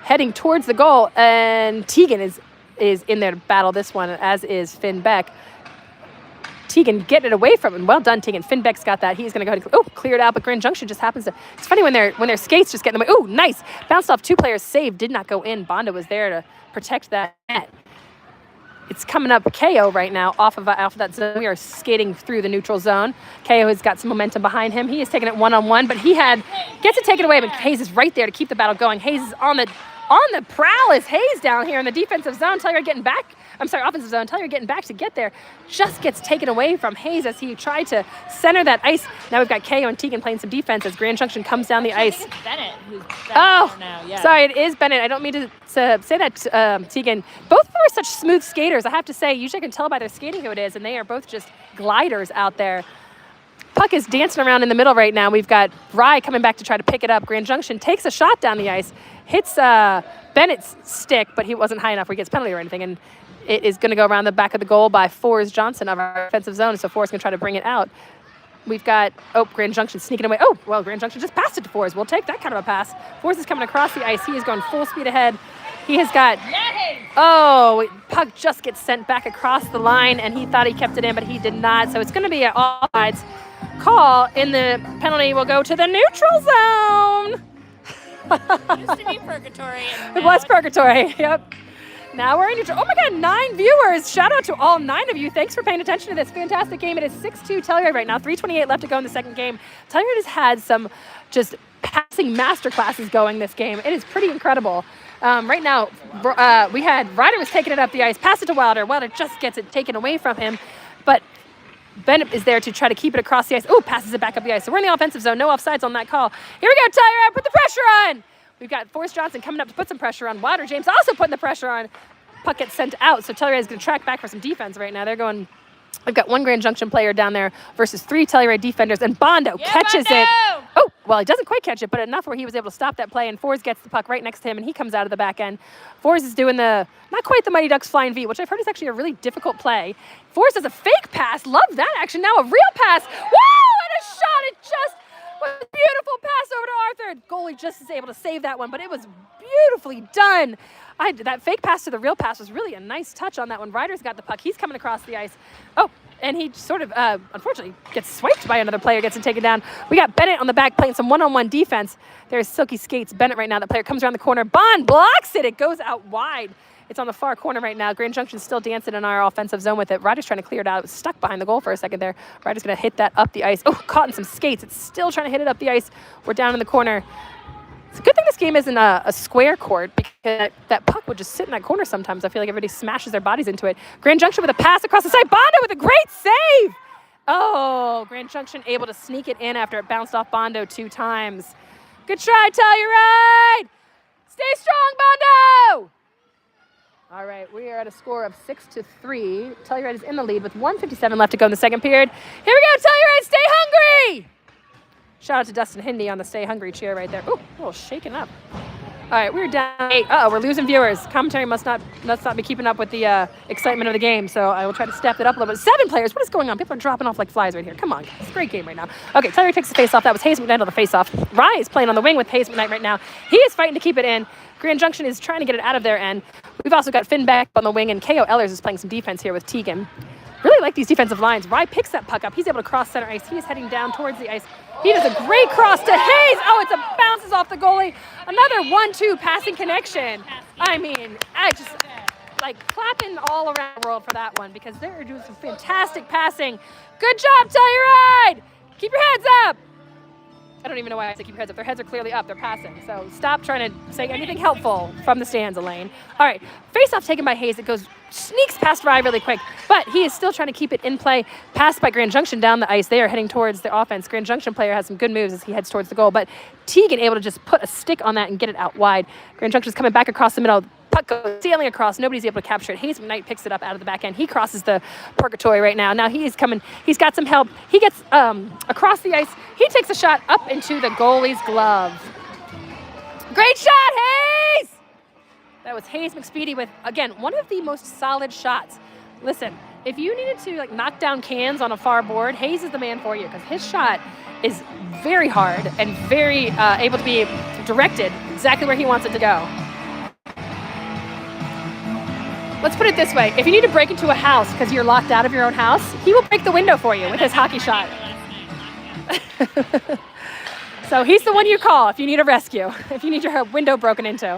heading towards the goal. And Tegan is in there to battle this one, as is Finn Beck. Tegan getting it away from him. Well done, Tegan. Finn Beck's got that. He's going to go ahead and clear it out, but Grand Junction just happens to... It's funny when their skates just get in the way. Nice. Bounced off two players. Saved. Did not go in. Bondo was there to protect that net. It's coming up KO right now off of that zone. We are skating through the neutral zone. KO has got some momentum behind him. He is taking it one-on-one, but gets it taken away, but Hayes is right there to keep the battle going. Hayes is on the prowl is Hayes down here in the defensive zone. Offensive zone. Telluride getting back to get there. Just gets taken away from Hayes as he tried to center that ice. Now we've got KO and Tegan playing some defense as Grand Junction comes down the ice. I think it's Bennett who's back now. Yeah. Sorry, it is Bennett. I don't mean to say that, Tegan. Both of them are such smooth skaters. I have to say, usually I can tell by their skating who it is, and they are both just gliders out there. Puck is dancing around in the middle right now. We've got Rye coming back to try to pick it up. Grand Junction takes a shot down the ice, hits Bennett's stick, but he wasn't high enough where he gets penalty or anything, and it is going to go around the back of the goal by Fours Johnson of our offensive zone, so Fours going to try to bring it out. We've got, Grand Junction sneaking away. Grand Junction just passed it to Fours. We'll take that kind of a pass. Fours is coming across the ice. He is going full speed ahead. He has got, puck just gets sent back across the line, and he thought he kept it in, but he did not, so it's going to be an offsides call, and the penalty will go to the neutral zone. It used to be purgatory. It was purgatory, yep. Now we're in your, oh my God, 9 viewers. Shout out to all 9 of you. Thanks for paying attention to this fantastic game. It is 6-2 Telluride right now, 3:28 left to go in the second game. Telluride has had some just passing masterclasses going this game. It is pretty incredible. Right now, we had Ryder was taking it up the ice, pass it to Wilder. Wilder just gets it taken away from him, but Bennett is there to try to keep it across the ice. Oh, passes it back up the ice. So we're in the offensive zone. No offsides on that call. Here we go, Telluride. Put the pressure on. We've got Forrest Johnson coming up to put some pressure on. Wilder James also putting the pressure on. Puck gets sent out. So Telluride is going to track back for some defense right now. They're going. We've got 1 Grand Junction player down there versus 3 Telluride defenders, and Bondo catches it. Oh, well, he doesn't quite catch it, but enough where he was able to stop that play, and Fours gets the puck right next to him, and he comes out of the back end. Fours is doing the, not quite the Mighty Ducks flying V, which I've heard is actually a really difficult play. Fours does a fake pass. Love that action. Now a real pass. Whoa, and a shot. It just was a beautiful pass over to Arthur. Goalie just is able to save that one, but it was beautifully done. That fake pass to the real pass was really a nice touch on that one. Ryder's got the puck. He's coming across the ice. Oh, and he sort of, unfortunately, gets swiped by another player, gets him taken down. We got Bennett on the back playing some one-on-one defense. There's Silky Skates. Bennett right now. The player comes around the corner. Bond blocks it. It goes out wide. It's on the far corner right now. Grand Junction's still dancing in our offensive zone with it. Ryder's trying to clear it out. It was stuck behind the goal for a second there. Ryder's going to hit that up the ice. Oh, caught in some skates. It's still trying to hit it up the ice. We're down in the corner. It's a good thing this game isn't a square court, because that puck would just sit in that corner sometimes. I feel like everybody smashes their bodies into it. Grand Junction with a pass across the side. Bondo with a great save. Oh, Grand Junction able to sneak it in after it bounced off Bondo 2 times. Good try, Telluride. Stay strong, Bondo. All right, we are at a score of 6-3. Telluride is in the lead with 1:57 left to go in the second period. Here we go, Telluride. Stay hungry. Shout out to Dustin Hindy on the Stay Hungry cheer right there. Ooh, a little shaken up. All right, we're down 8. Uh-oh, we're losing viewers. Commentary must not be keeping up with the excitement of the game, so I will try to step it up a little bit. 7 players, what is going on? People are dropping off like flies right here. Come on, it's a great game right now. Okay, Telluride takes the face-off. That was Hayes McKnight on the face-off. Rye is playing on the wing with Hayes McKnight right now. He is fighting to keep it in. Grand Junction is trying to get it out of their end. We've also got Finn back on the wing, and K.O. Ellers is playing some defense here with Tegan. Really like these defensive lines. Rye picks that puck up. He's able to cross center ice. He is heading down towards the ice. He does a great cross to Hayes. Oh, it's a bounces off the goalie. Another 1-2 passing connection. I mean, I just like clapping all around the world for that one, because they're doing some fantastic passing. Good job, Telluride. Keep your heads up. I don't even know why I say keep your heads up. Their heads are clearly up. They're passing. So stop trying to say anything helpful from the stands, Elaine. All right, face-off taken by Hayes. It sneaks past Rye really quick, but he is still trying to keep it in play. Passed by Grand Junction down the ice. They are heading towards the offense. Grand Junction player has some good moves as he heads towards the goal, but Tegan able to just put a stick on that and get it out wide. Grand Junction's coming back across the middle. Puck goes sailing across. Nobody's able to capture it. Hayes McKnight picks it up out of the back end. He crosses the purgatory right now. Now he is coming. He's got some help. He gets across the ice. He takes a shot up into the goalie's glove. Great shot, Hayes! That was Hayes McSpeedy with, again, one of the most solid shots. Listen, if you needed to knock down cans on a far board, Hayes is the man for you, because his shot is very hard and very able to be directed exactly where he wants it to go. Let's put it this way. If you need to break into a house because you're locked out of your own house, he will break the window for you with his hockey shot. So he's the one you call if you need a rescue, if you need your window broken into.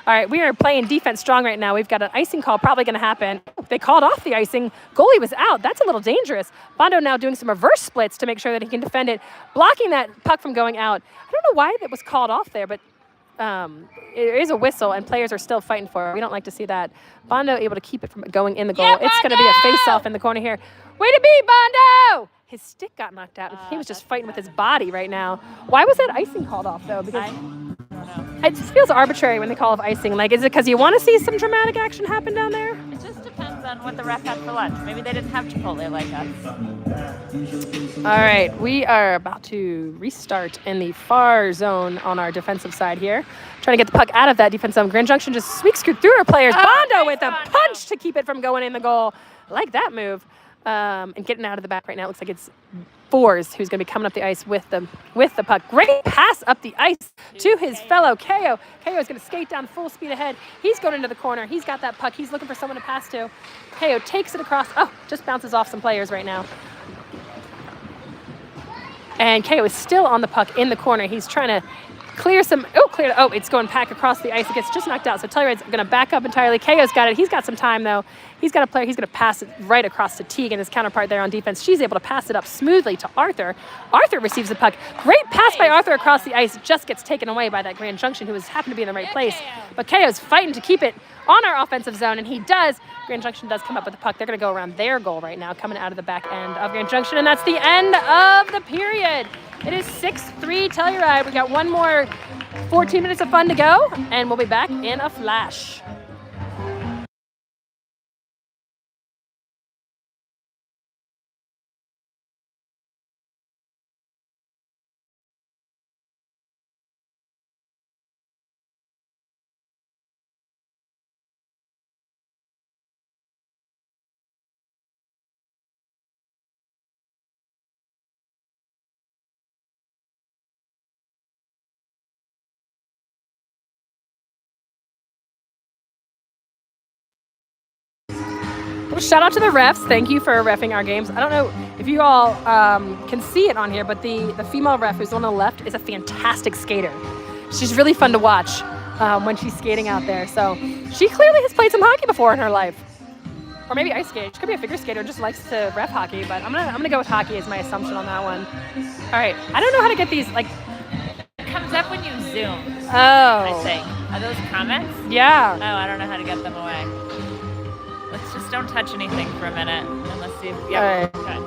All right, we are playing defense strong right now. We've got an icing call probably going to happen. They called off the icing. Goalie was out. That's a little dangerous. Bondo now doing some reverse splits to make sure that he can defend it, blocking that puck from going out. I don't know why that was called off there, but it is a whistle, and players are still fighting for it. We don't like to see that. Bondo able to keep it from going in the goal. Yeah, it's going to be a face-off in the corner here. Way to be, Bondo! His stick got knocked out. He was just fighting with his body right now. Why was that icing called off, though? Because it just feels arbitrary when they call off icing. Like, is it because you want to see some dramatic action happen down there? It just depends on what the ref had for lunch. Maybe they didn't have Chipotle like us. All right, we are about to restart in the far zone on our defensive side here. Trying to get the puck out of that defense zone. Grand Junction just squeaked through our players. Bondo with a punch to keep it from going in the goal. I like that move. And getting out of the back right now. It looks like it's Fours who's going to be coming up the ice with the puck. Great pass up the ice to his fellow K.O. K.O. is going to skate down full speed ahead. He's going into the corner. He's got that puck. He's looking for someone to pass to. K.O. takes it across. Oh, just bounces off some players right now. And K.O. is still on the puck in the corner. He's trying to clear some, it's going back across the ice. It gets just knocked out. So Telluride's going to back up entirely. KO's got it. He's got some time, though. He's got a player. He's going to pass it right across to Teague and his counterpart there on defense. She's able to pass it up smoothly to Arthur. Arthur receives the puck. Great pass by Arthur across the ice. It just gets taken away by that Grand Junction, who happened to be in the right place. But KO's fighting to keep it on our offensive zone, and he does. Grand Junction does come up with the puck. They're going to go around their goal right now, coming out of the back end of Grand Junction, and that's the end of the period. It is 6-3 Telluride. We got one more 14 minutes of fun to go, and we'll be back in a flash. Well, shout out to the refs. Thank you for reffing our games. I don't know if you all can see it on here, but the female ref who's on the left is a fantastic skater. She's really fun to watch when she's skating out there. So she clearly has played some hockey before in her life. Or maybe ice skate. She could be a figure skater and just likes to ref hockey, but I'm gonna go with hockey as my assumption on that one. All right. I don't know how to get these, like... It comes up when you zoom. Oh. I think. Are those comments? Yeah. Oh, I don't know how to get them away. Let's just don't touch anything for a minute, and let's see if... Yeah. All right. Okay.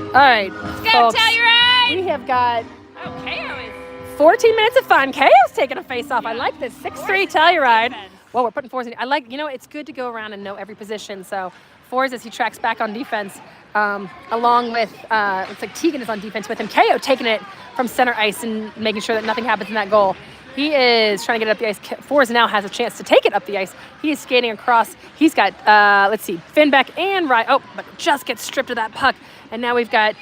All right, Let's go, folks. Telluride! We have got... Oh, KO is... 14 minutes of fun. KO's taking a face-off. I like this. 6-3 Telluride. Well, we're putting fours in. I like, it's good to go around and know every position. So fours as he tracks back on defense, along with, looks like Tegan is on defense with him. KO taking it from center ice and making sure that nothing happens in that goal. He is trying to get it up the ice. Fours now has a chance to take it up the ice. He is skating across. He's got, Finback and Rye. Oh, but just gets stripped of that puck. And now we've got,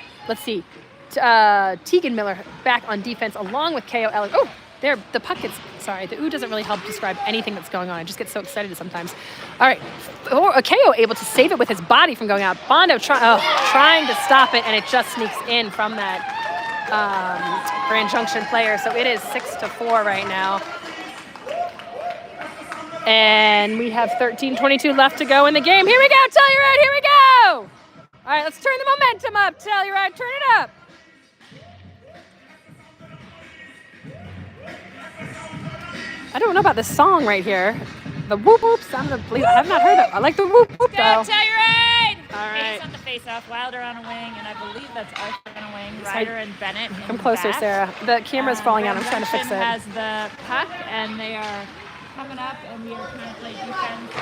Tegan Miller back on defense along with KO Ellis. Oh, there, the puck gets, the ooh doesn't really help describe anything that's going on. I just get so excited sometimes. All right, KO able to save it with his body from going out. Bondo trying to stop it, and it just sneaks in from that Grand Junction player. So it is 6-4 right now. And we have 13:22 left to go in the game. Here we go, Telluride, here we go! All right, let's turn the momentum up, Telluride, turn it up. I don't know about this song right here. The whoop whoop sound of I have not heard that. I like the whoop whoop though. Go, Telluride! All right. Hayes on the face-off, Wilder on a wing, and I believe that's Arthur on a wing, Ryder and Bennett. Come closer, back. Sarah. The camera's falling out. I'm trying to fix it. Has the puck, and they are coming up, and we are trying to play defense.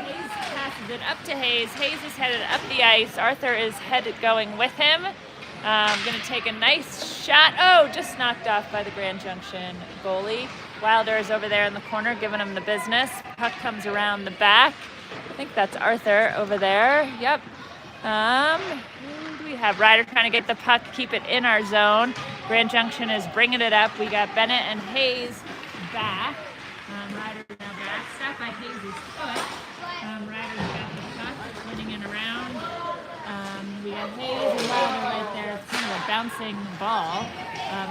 Hayes passes it up to Hayes. Hayes is headed up the ice. Arthur is going with him. Going to take a nice shot. Oh, just knocked off by the Grand Junction goalie. Wilder is over there in the corner giving him the business. Puck comes around the back. I think that's Arthur over there. Yep. Who do we have? Ryder trying to get the puck, keep it in our zone. Grand Junction is bringing it up. We got Bennett and Hayes back. Ryder now back. Stopped by Hayes' foot. Ryder's got the puck, winning it around. We got Hayes and Wilder right there. It's kind of a bouncing ball.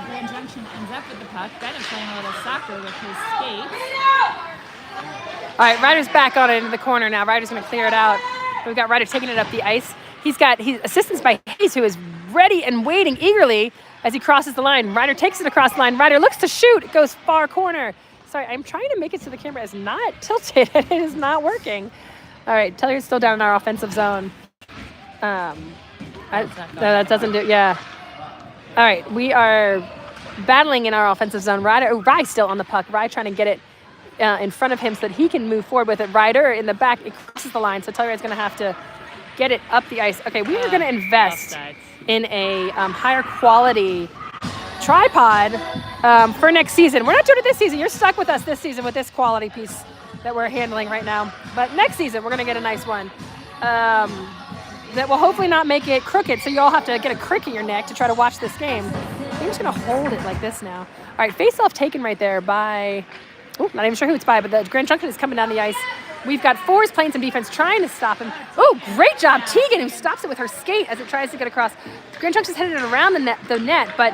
Grand Junction ends up with the puck. Bennett playing a little soccer with his skates. All right, Ryder's back on it into the corner now. Ryder's going to clear it out. We've got Ryder taking it up the ice. He's assistance by Hayes, who is ready and waiting eagerly as he crosses the line. Ryder takes it across the line. Ryder looks to shoot. It goes far corner. Sorry, I'm trying to make it so the camera is not tilted, and it is not working. All right, Telluride's still down in our offensive zone. That doesn't do it. Yeah. All right, we are battling in our offensive zone. Rye still on the puck. Rye trying to get it in front of him so that he can move forward with it. Ryder in the back, it crosses the line, so Telluride's going to have to get it up the ice. Okay, we are going to invest in a higher quality tripod for next season. We're not doing it this season. You're stuck with us this season with this quality piece that we're handling right now. But next season, we're going to get a nice one that will hopefully not make it crooked, so you all have to get a crick in your neck to try to watch this game. I'm just going to hold it like this now. All right, face-off taken right there by... not even sure who it's by, but the Grand Junction is coming down the ice. We've got Fours playing some defense, trying to stop him. Oh, great job, Tegan, who stops it with her skate as it tries to get across. Grand Junction's headed it around the net, but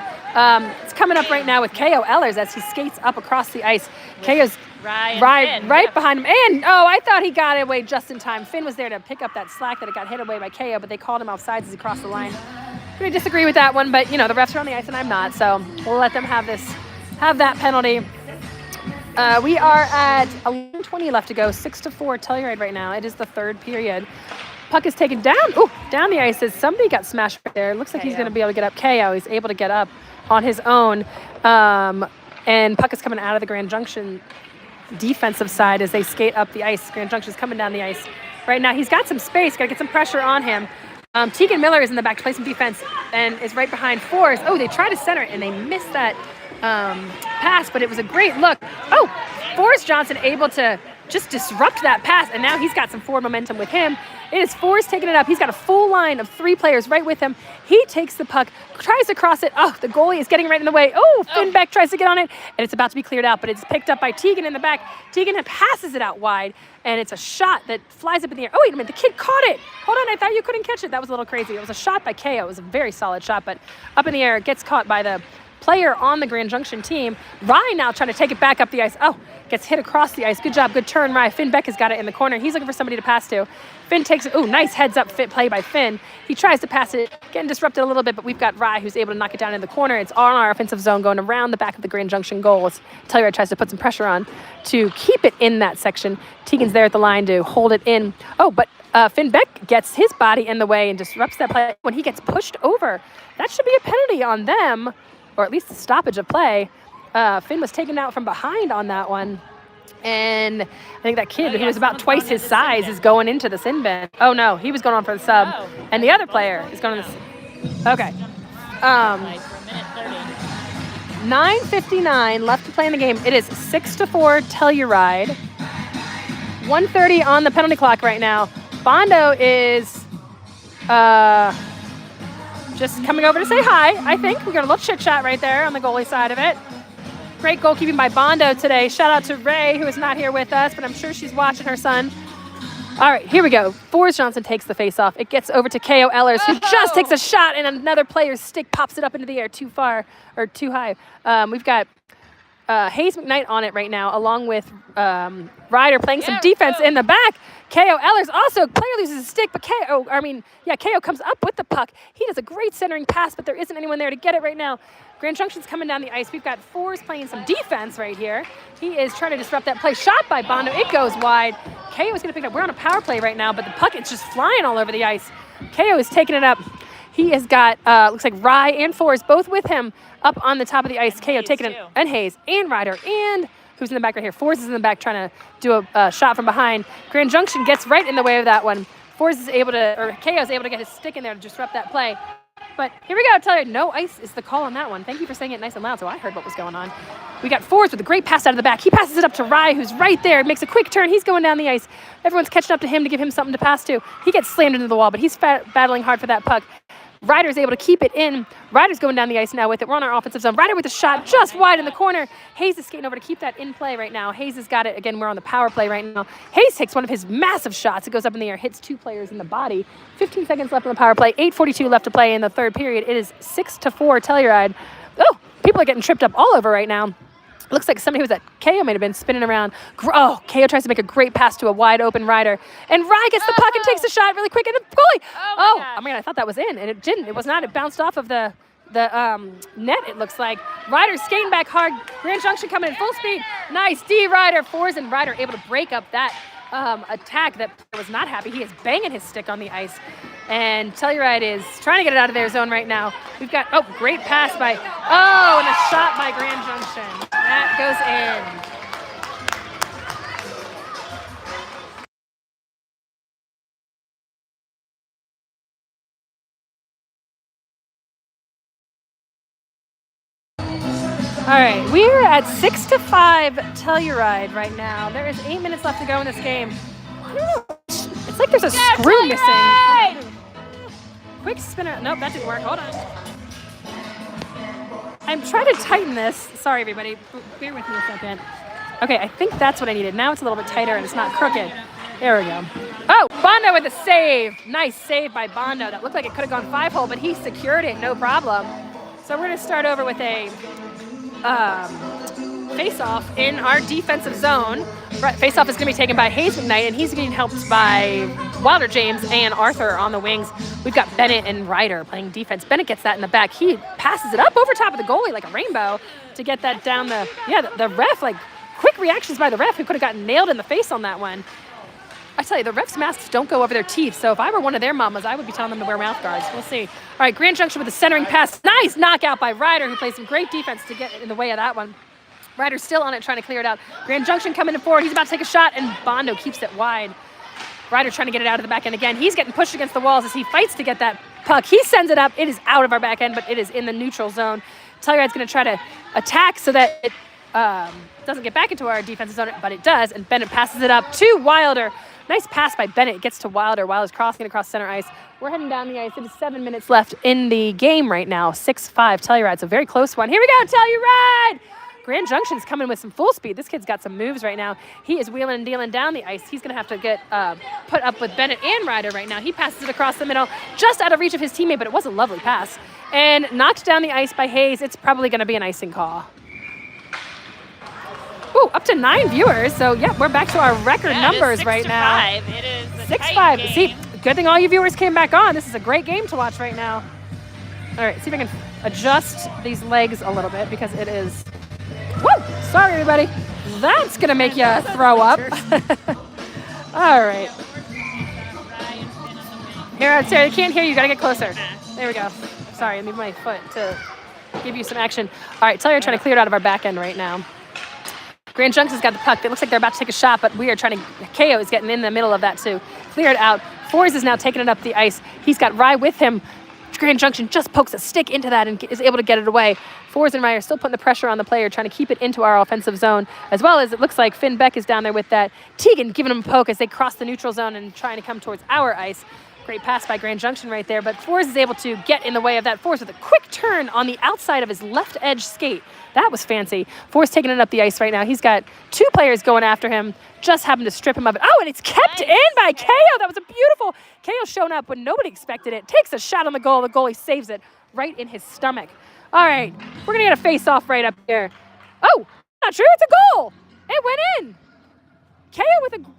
it's coming up right now with K.O. Ellers as he skates up across the ice. K.O.'s right behind him. And, I thought he got it away just in time. Finn was there to pick up that slack that it got hit away by K.O., but they called him offsides as he crossed the line. I'm going to disagree with that one, but, the refs are on the ice and I'm not, so we'll let them have that penalty. We are at 11:20 left to go, 6-4 Telluride right now. It is the third period. Puck is taken down. Ooh, down the ice. Somebody got smashed right there. Looks like he's going to be able to get up. K.O. He's able to get up on his own. And puck is coming out of the Grand Junction defensive side as they skate up the ice. Grand Junction's coming down the ice right now. He's got some space. Got to get some pressure on him. Tegan Miller is in the back to play some defense and is right behind Forrest. Oh, they try to center it and they missed that pass, but it was a great look. Oh, Forrest Johnson able to just disrupt that pass, and now he's got some forward momentum with him. It is Forrest taking it up. He's got a full line of 3 players right with him. He takes the puck, tries to cross it. Oh, the goalie is getting right in the way. Oh, Finn Beck tries to get on it, and it's about to be cleared out, but it's picked up by Tegan in the back. Tegan passes it out wide, and it's a shot that flies up in the air. Oh, wait a minute, the kid caught it. Hold on, I thought you couldn't catch it. That was a little crazy. It was a shot by K.O. It was a very solid shot, but up in the air, it gets caught by the player on the Grand Junction team. Rye now trying to take it back up the ice. Oh, gets hit across the ice. Good job, good turn, Rye. Finn Beck has got it in the corner. He's looking for somebody to pass to. Finn takes it. Oh, nice heads up fit play by Finn. He tries to pass it, getting disrupted a little bit, but we've got Rye who's able to knock it down in the corner. It's on our offensive zone going around the back of the Grand Junction goals. Telluride tries to put some pressure on to keep it in that section. Tegan's there at the line to hold it in. Oh, but Finn Beck gets his body in the way and disrupts that play when he gets pushed over. That should be a penalty on them, or at least a stoppage of play. Finn was taken out from behind on that one. And I think that kid who was about twice his size is going into the sin bin. Oh, no, he was going on for the sub. And the other player is going to the... Okay. 9:59 left to play in the game. It is 6-4 Telluride. 1:30 on the penalty clock right now. Bondo is... just coming over to say hi, I think. We got a little chit-chat right there on the goalie side of it. Great goalkeeping by Bondo today. Shout out to Ray, who is not here with us, but I'm sure she's watching her son. All right, here we go. Forrest Johnson takes the face-off. It gets over to K.O. Ellers, who just takes a shot, and another player's stick pops it up into the air too far, or too high. We've got Hayes McKnight on it right now, along with Ryder playing some defense in the back. K.O. Ellers also, player loses his stick, but K.O. comes up with the puck. He does a great centering pass, but there isn't anyone there to get it right now. Grand Junction's coming down the ice. We've got Fours playing some defense right here. He is trying to disrupt that play. Shot by Bondo. It goes wide. K.O. is going to pick it up. We're on a power play right now, but the puck is just flying all over the ice. K.O. is taking it up. He has got, looks like Rye and Fours both with him up on the top of the ice. K.O. taking it, and Hayes, and Ryder, and who's in the back right here? Fours is in the back trying to do a shot from behind. Grand Junction gets right in the way of that one. Fours is able to, or K.O. is able to get his stick in there to disrupt that play. But here we go, Telluride. No ice is the call on that one. Thank you for saying it nice and loud so I heard what was going on. We got Fours with a great pass out of the back. He passes it up to Rye, who's right there. Makes a quick turn. He's going down the ice. Everyone's catching up to him to give him something to pass to. He gets slammed into the wall, but he's battling hard for that puck. Ryder's able to keep it in. Ryder's going down the ice now with it. We're on our offensive zone. Ryder with a shot just wide in the corner. Hayes is skating over to keep that in play right now. Hayes has got it. Again, we're on the power play right now. Hayes takes one of his massive shots. It goes up in the air, hits 2 players in the body. 15 seconds left on the power play. 8:42 left to play in the third period. It is 6-4 Telluride. Oh, people are getting tripped up all over right now. Looks like somebody who was at K.O. may have been spinning around. Oh, K.O. tries to make a great pass to a wide open Ryder. And Rye gets the puck and takes the shot really quick. And the goalie. I thought that was in. And it didn't. It was not. It bounced off of the net, it looks like. Ryder skating back hard. Grand Junction coming in full speed. Nice. D. Ryder. Fours and Ryder able to break up that attack that was not happy. He is banging his stick on the ice. And Telluride is trying to get it out of their zone right now. We've got, great pass by, and a shot by Grand Junction. That goes in. All right, we're at 6-5 Telluride right now. There is 8 minutes left to go in this game. I don't know. It's like there's a screw missing. Quick spinner. Nope, that didn't work. Hold on. I'm trying to tighten this. Sorry, everybody. Bear with me a second. Okay, I think that's what I needed. Now it's a little bit tighter and it's not crooked. There we go. Oh, Bondo with a save. Nice save by Bondo. That looked like it could have gone 5-hole, but he secured it, no problem. So we're going to start over with a face-off in our defensive zone. Face-off is going to be taken by Hayes McKnight, and he's getting helped by Wilder James and Arthur on the wings. We've got Bennett and Ryder playing defense. Bennett gets that in the back. He passes it up over top of the goalie like a rainbow to get that down the ref, like quick reactions by the ref who could have gotten nailed in the face on that one. I tell you, the refs' masks don't go over their teeth, so if I were one of their mamas, I would be telling them to wear mouth guards. We'll see. All right, Grand Junction with a centering pass. Nice knockout by Ryder, who plays some great defense to get in the way of that one. Ryder's still on it, trying to clear it out. Grand Junction coming forward. He's about to take a shot, and Bondo keeps it wide. Ryder trying to get it out of the back end again. He's getting pushed against the walls as he fights to get that puck. He sends it up. It is out of our back end, but it is in the neutral zone. Telluride's going to try to attack so that it doesn't get back into our defensive zone, but it does, and Bennett passes it up to Wilder. Nice pass by Bennett. It gets to Wilder. Wilder's crossing it across center ice. We're heading down the ice. It is 7 minutes left in the game right now. 6-5 Telluride. So very close one. Here we go, Telluride! Grand Junction's coming with some full speed. This kid's got some moves right now. He is wheeling and dealing down the ice. He's going to have to get put up with Bennett and Ryder right now. He passes it across the middle, just out of reach of his teammate, but it was a lovely pass. And knocked down the ice by Hayes. It's probably going to be an icing call. Ooh, up to 9 viewers. So, yeah, we're back to our record numbers right now. 6-5. It is a 6-5. See, good thing all you viewers came back on. This is a great game to watch right now. All right, see if I can adjust these legs a little bit because it is... Woo! Sorry, everybody. That's going to make you throw up. All right. Here, Sarah, I can't hear you. Got to get closer. There we go. Sorry, I moved my foot to give you some action. All right, Telluride trying to clear it out of our back end right now. Grand Junction's got the puck. It looks like they're about to take a shot, but we are trying to... KO is getting in the middle of that, too. Clear it out. Fours is now taking it up the ice. He's got Rye with him. Grand Junction just pokes a stick into that and is able to get it away. Fours and Rye are still putting the pressure on the player, trying to keep it into our offensive zone, as well as it looks like Finn Beck is down there with that. Tegan giving him a poke as they cross the neutral zone and trying to come towards our ice. Great pass by Grand Junction right there, but Fours is able to get in the way of that. Fours with a quick turn on the outside of his left edge skate. That was fancy. Fours taking it up the ice right now. He's got 2 players going after him. Just happened to strip him of it. Oh, and it's kept in by KO. That was a beautiful... KO showing up when nobody expected it. Takes a shot on the goal. The goalie saves it right in his stomach. All right, we're going to get a face-off right up here. Oh, not true. It's a goal. It went in. KO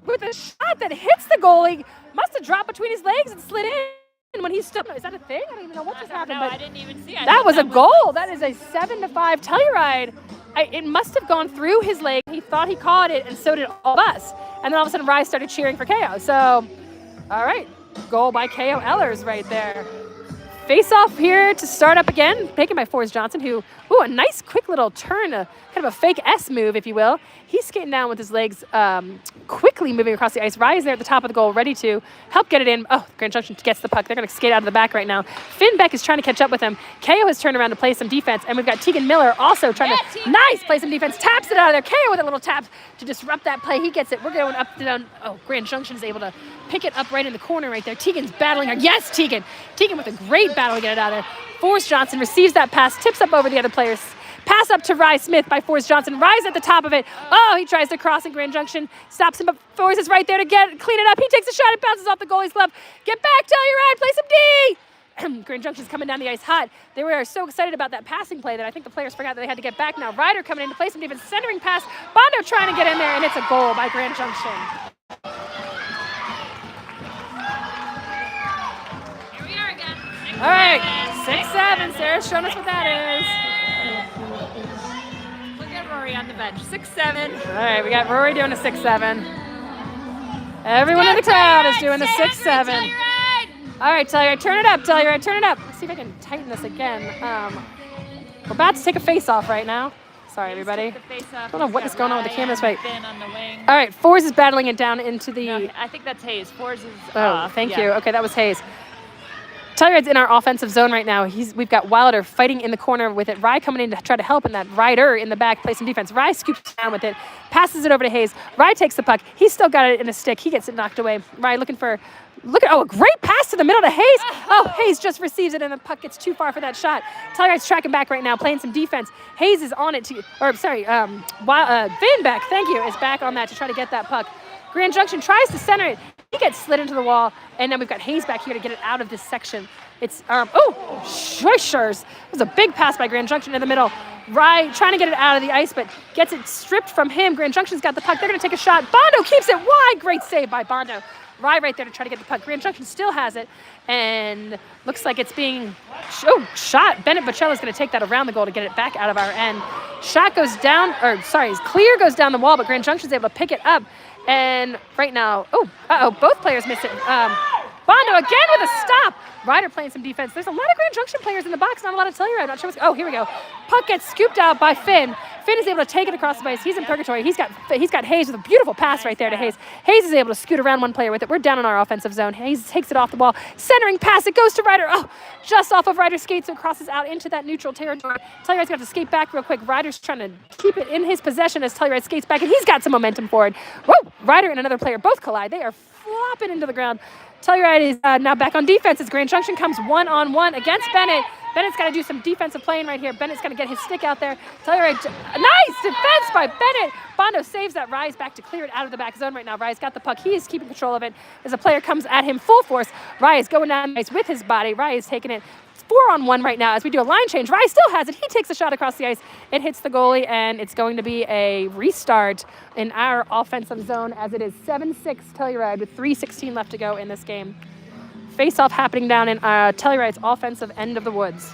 with a shot that hits the goalie. Must have dropped between his legs and slid in when he stood. Is that a thing? I don't even know what just happened. No, I didn't even see it. That was a goal. That is a 7-5 Telluride. It must have gone through his leg. He thought he caught it, and so did all of us. And then all of a sudden, Rye started cheering for KO. So, all right, goal by KO Ellers right there. Face off here to start up again, taken by Forrest Johnson, who, a nice quick little turn, kind of a fake S move, if you will. He's skating down with his legs, quickly moving across the ice. Rye is there at the top of the goal, ready to help get it in. Oh, Grand Junction gets the puck. They're going to skate out of the back right now. Finn Beck is trying to catch up with him. KO has turned around to play some defense, and we've got Tegan Miller also trying to, play some defense. Taps it out of there. KO with a little tap to disrupt that play. He gets it. We're going up and down. Oh, Grand Junction is able to pick it up right in the corner right there. Tegan's battling her. Yes, Tegan. Tegan with a great battle to get it out of there. Forrest Johnson receives that pass, tips up over the other players. Pass up to Rye Smith by Forrest Johnson. Rye's at the top of it. Oh, he tries to cross in Grand Junction. Stops him, but Forrest is right there to clean it up. He takes a shot. It bounces off the goalie's glove. Get back, Telluride. Play some D. Grand Junction's coming down the ice hot. They were so excited about that passing play that I think the players forgot that they had to get back now. Ryder coming in to play some defense. Centering pass. Bondo trying to get in there, and it's a goal by Grand Junction. Here we are again. All right, 6-7. Sarah's showing us what that is. Look at Rory on the bench. 6-7. All right, we got Rory doing a 6-7. Everyone in the crowd is doing the 6-7. All right, Telluride, turn it up, Telluride, turn it up. Let's see if I can tighten this again. We're about to take a face-off right now. Sorry, everybody. I don't know what is going on with the camera this way. All right, Fours is battling it down into the... No, I think that's Hayes. Fours is off. Thank you. Okay, that was Hayes. Telluride's in our offensive zone right now. We've got Wilder fighting in the corner with it. Rye coming in to try to help, and that Ryder in the back play some defense. Rye scoops down with it, passes it over to Hayes. Rye takes the puck. He's still got it in a stick. He gets it knocked away. Rye looking for... a great pass to the middle to Hayes. Oh, Hayes just receives it, and the puck gets too far for that shot. Telluride's tracking back right now, playing some defense. Hayes is on it Finn Beck, thank you, is back on that to try to get that puck. Grand Junction tries to center it. He gets slid into the wall, and then we've got Hayes back here to get it out of this section. It's, shushers. It was a big pass by Grand Junction in the middle. Rye trying to get it out of the ice, but gets it stripped from him. Grand Junction's got the puck. They're going to take a shot. Bondo keeps it wide. Great save by Bondo. Rye right there to try to get the puck. Grand Junction still has it, and looks like it's being shot. Bennett Bocello's going to take that around the goal to get it back out of our end. Shot goes down, clear goes down the wall, but Grand Junction's able to pick it up. And right now, both players miss it. Bondo again with a stop. Ryder playing some defense. There's a lot of Grand Junction players in the box, not a lot of Telluride. I'm not sure what's, here we go. Puck gets scooped out by Finn. Finn is able to take it across the ice. He's in purgatory. He's got Hayes with a beautiful pass right there to Hayes. Hayes is able to scoot around one player with it. We're down in our offensive zone. Hayes takes it off the ball. Centering pass. It goes to Ryder. Just off of Ryder's skate, so it crosses out into that neutral territory. Telluride's got to skate back real quick. Ryder's trying to keep it in his possession as Telluride skates back, and he's got some momentum forward. Whoa! Ryder and another player both collide. They are flopping into the ground. Telluride is now back on defense as Grand Junction comes one-on-one against Bennett. Bennett's got to do some defensive playing right here. Bennett's going to get his stick out there. Telluride, nice defense by Bennett. Bondo saves that. Rye's back to clear it out of the back zone right now. Rye's got the puck. He is keeping control of it as a player comes at him full force. Rye is going down ice with his body. Rye is taking it. It's 4-on-1 right now as we do a line change. Rye still has it. He takes a shot across the ice. It hits the goalie, and it's going to be a restart in our offensive zone as it is 7-6 Telluride with 3:16 left to go in this game. Face-off happening down in Telluride's offensive end of the woods.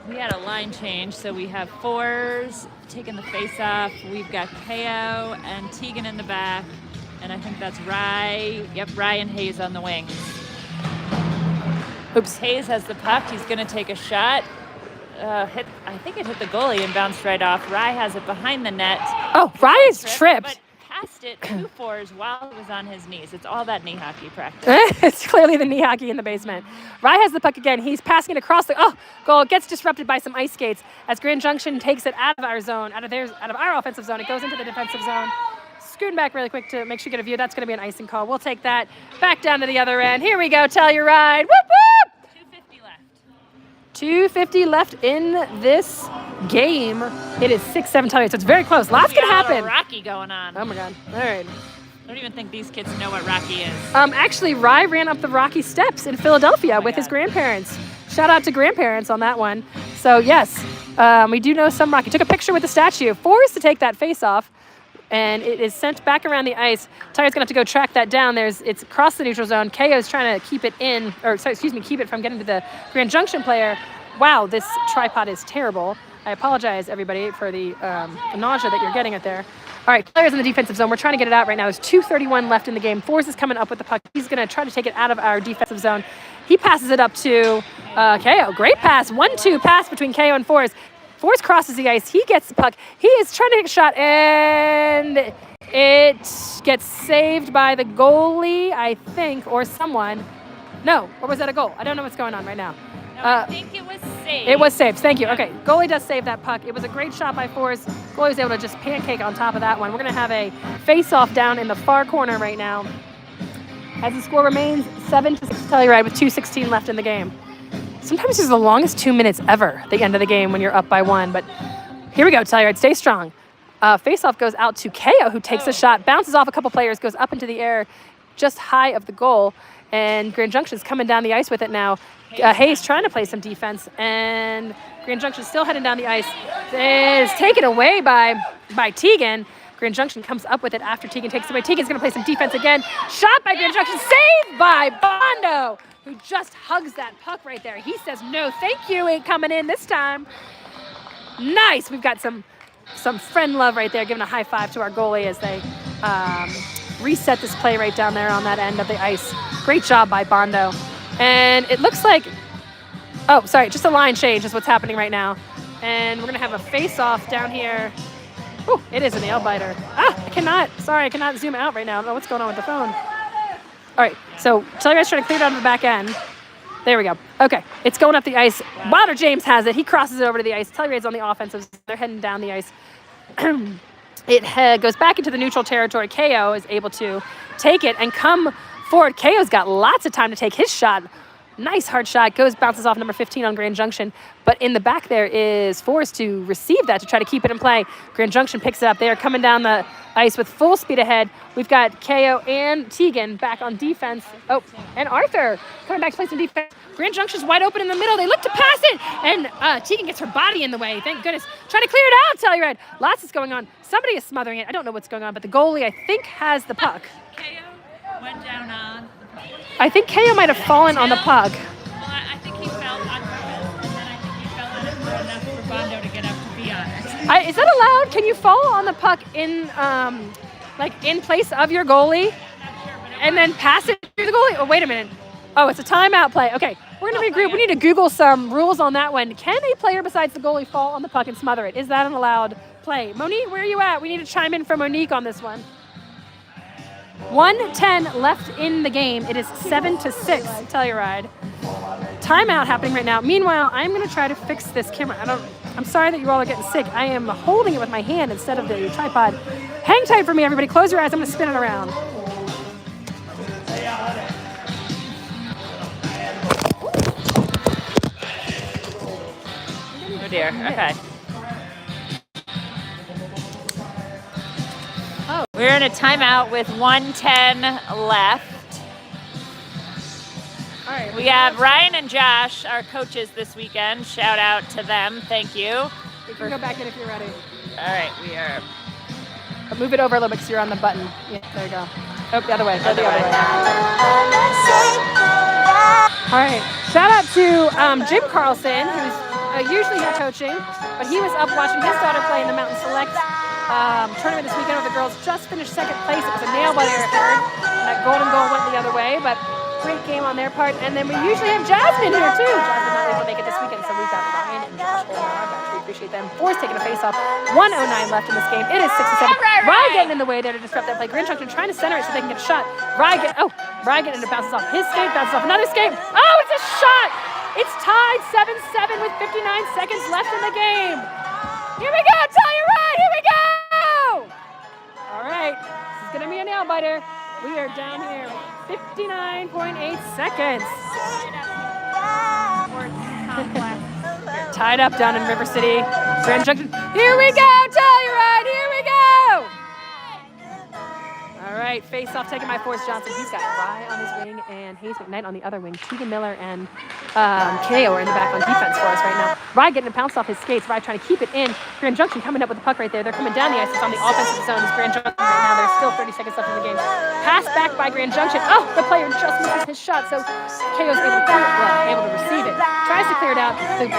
We had a line change, so we have fours taking the face-off. We've got KO and Tegan in the back, and I think that's Rye. Yep, Rye and Hayes on the wings. Oops. Hayes has the puck. He's going to take a shot. I think it hit the goalie and bounced right off. Rye has it behind the net. Oh, Rye is tripped. Passed it 2 fours while it was on his knees. It's all that knee hockey practice. It's clearly the knee hockey in the basement. Rye has the puck again. He's passing it across the goal. It gets disrupted by some ice skates as Grand Junction takes it out of our zone, out of our offensive zone. It goes into the defensive zone. Scooting back really quick to make sure you get a view. That's going to be an icing call. We'll take that back down to the other end. Here we go. Telluride. Whoop whoop. 2:50 left in this game. It is 6-7 Telluride, so it's very close. Lots can happen. Rocky going on. Oh my God. All right. I don't even think these kids know what Rocky is. Actually, Rye ran up the Rocky steps in Philadelphia with his grandparents. Shout out to grandparents on that one. So yes, we do know some Rocky. Took a picture with the statue. Forced to take that face off, and it is sent back around the ice. Tyler's gonna have to go track that down. It's across the neutral zone. KO's trying to keep it in, keep it from getting to the Grand Junction player. Wow, this tripod is terrible. I apologize, everybody, for the nausea that you're getting it there. All right, players in the defensive zone. We're trying to get it out right now. There's 2:31 left in the game. Forrest is coming up with the puck. He's going to try to take it out of our defensive zone. He passes it up to KO. Great pass. 1-2 pass between KO and Forrest. Forrest crosses the ice. He gets the puck. He is trying to take a shot, and it gets saved by the goalie, I think, or someone. No, or was that a goal? I don't know what's going on right now. I think it was saved. It was saved. Thank you. Okay, goalie does save that puck. It was a great shot by Forrest. Goalie was able to just pancake on top of that one. We're going to have a face-off down in the far corner right now as the score remains 7-6 Telluride with 2:16 left in the game. Sometimes it's the longest 2 minutes ever at the end of the game when you're up by one, but here we go, Telluride. Stay strong. Face-off goes out to KO, who takes a shot, bounces off a couple players, goes up into the air just high of the goal, and Grand Junction's coming down the ice with it now. Hayes trying to play some defense, and Grand Junction still heading down the ice. It is taken away by Tegan. Grand Junction comes up with it after Tegan takes it away. Tegan's going to play some defense again. Shot by Grand Junction, saved by Bondo, who just hugs that puck right there. He says, no, thank you, ain't coming in this time. Nice. We've got some friend love right there, giving a high five to our goalie as they reset this play right down there on that end of the ice. Great job by Bondo. And it looks like, just a line change is what's happening right now. And we're going to have a face-off down here. Ooh, it is a nail biter. I cannot zoom out right now. I don't know what's going on with the phone. All right, so Telluride's trying to clear it out of the back end. There we go. Okay, it's going up the ice. Wilder James has it. He crosses it over to the ice. Telluride's on the offensive. They're heading down the ice. It goes back into the neutral territory. KO is able to take it and come forward. KO's got lots of time to take his shot. Nice hard shot. Bounces off number 15 on Grand Junction. But in the back there is Forrest to receive that to try to keep it in play. Grand Junction picks it up. They are coming down the ice with full speed ahead. We've got KO and Tegan back on defense. Oh, and Arthur coming back to play some defense. Grand Junction's wide open in the middle. They look to pass it, and Tegan gets her body in the way. Thank goodness. Trying to clear it out, Telluride. Lots is going on. Somebody is smothering it. I don't know what's going on, but the goalie, I think, has the puck. KO went down on. I think KO might have fallen on the puck. Well, I think he fell on purpose, and then I think he fell on it for enough for Bondo to get up to be on it. Is that allowed? Can you fall on the puck in, in place of your goalie, and then pass it to the goalie? Oh, wait a minute. Oh, it's a timeout play. Okay, we're going to regroup. We need to Google some rules on that one. Can a player besides the goalie fall on the puck and smother it? Is that an allowed play? Monique, where are you at? We need to chime in from Monique on this one. 1:10 left in the game. It is 7-6, Telluride. Timeout happening right now. Meanwhile, I'm going to try to fix this camera. I'm sorry that you all are getting sick. I am holding it with my hand instead of the tripod. Hang tight for me, everybody. Close your eyes. I'm going to spin it around. Oh dear. Okay. Oh. We're in a timeout with 1:10 left. All right. We have Ryan and Josh, our coaches this weekend. Shout out to them. Thank you. You can go back in if you're ready. All right, we are. But move it over a little bit because you're on the button. Yeah, there you go. Oh, the other way. Go the other way. All right. Shout out to Jim Carlson, who's usually here coaching, but he was up watching his daughter play in the Mountain Select tournament this weekend with the girls. Just finished second place. It was a nail biter third. That golden goal went the other way, but great game on their part. And then we usually have Jasmine here too. Jasmine not able to make it this weekend, so we've got Ryan and Josh holding our back. We appreciate them. Forrest taking a face off. 1:09 left in this game. It is 6-7. Ryan getting in the way there to disrupt that play. Grand Junction trying to center it so they can get a shot. Ryan getting it, bounces off his skate, bounces off another skate. Oh, it's a shot! It's tied 7-7 with 59 seconds left in the game. Here we go, Telluride, here we go! All right, this is gonna be a nail biter. We are down here with 59.8 seconds. Tied up down in River City. Grand Junction. Here we go, Telluride, here we go! All right, face off taken by Forrest Johnson. He's got Rye on his wing and Hayes McKnight on the other wing. Tegan Miller and KO are in the back on defense for us right now. Rye getting a bounce off his skates. Rye trying to keep it in. Grand Junction coming up with the puck right there. They're coming down the ice. It's on the offensive zone. It's Grand Junction right now. There's still 30 seconds left in the game. Pass back by Grand Junction. Oh, the player just misses his shot, so KO's able to receive it. Tries to clear it out. The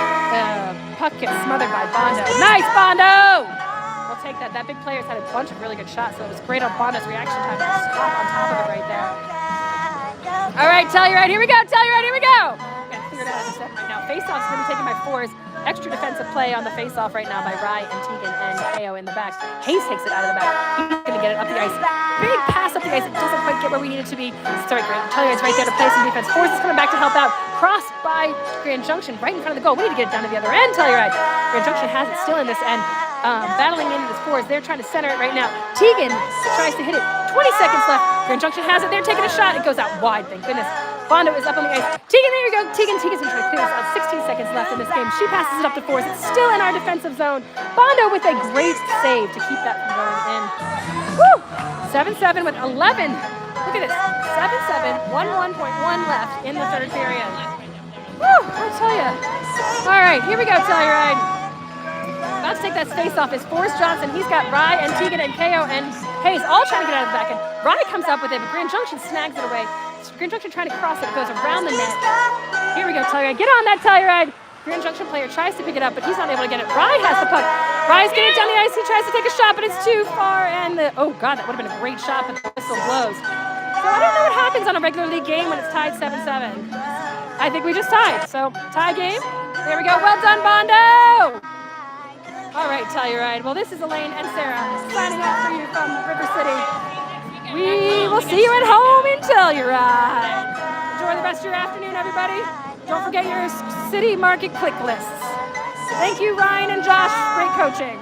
puck gets smothered by Bondo. Nice, Bondo! We'll take that. That big player's had a bunch of really good shots, so it was great on Bondo's reaction time to stop on top of it right there. All right, Telluride, here we go. Telluride, here we go. Got cleared out of the set right now. Face-off's going to be taken by Forrest. Extra defensive play on the face-off right now by Rye and Tegan and KO in the back. Hayes takes it out of the back. He's going to get it up the ice. Big pass up the ice. It doesn't quite get where we need it to be. Sorry, Telluride's right there to play some defense. Forrest is coming back to help out. Cross by Grand Junction right in front of the goal. We need to get it down to the other end, Telluride. Grand Junction has it still in this end. Battling into the Forrest. They're trying to center it right now. Tegan tries to hit it. 20 seconds left. Grand Junction has it. They're taking a shot. It goes out wide, thank goodness. Bondo is up on the ice. Tegan, there you go. Tegan's going to try to clear this out. 16 seconds left in this game. She passes it up to Forrest. It's still in our defensive zone. Bondo with a great save to keep that from going in. Woo! 7-7 with 11. Look at this. 7-7, 1-1.1 left in the third period. Woo! I tell you. All right, here we go, Telluride. About to take that space off is Forrest Johnson. He's got Rye and Tegan and KO and Hayes all trying to get out of the back end. Rye comes up with it, but Grand Junction snags it away. Grand Junction trying to cross it. It goes around the net. Here we go, Telluride. Get on that, Telluride. Grand Junction player tries to pick it up, but he's not able to get it. Rye has the puck. Rye's getting it down the ice. He tries to take a shot, but it's too far. And oh, God, that would have been a great shot, but the whistle blows. So I don't know what happens on a regular league game when it's tied 7-7. I think we just tied. So tie game. There we go. Well done, Bondo. All right, Telluride. Well, this is Elaine and Sarah signing off for you from River City. We will see you at home in Telluride. Enjoy the rest of your afternoon, everybody. Don't forget your city market click lists. Thank you, Ryan and Josh. Great coaching.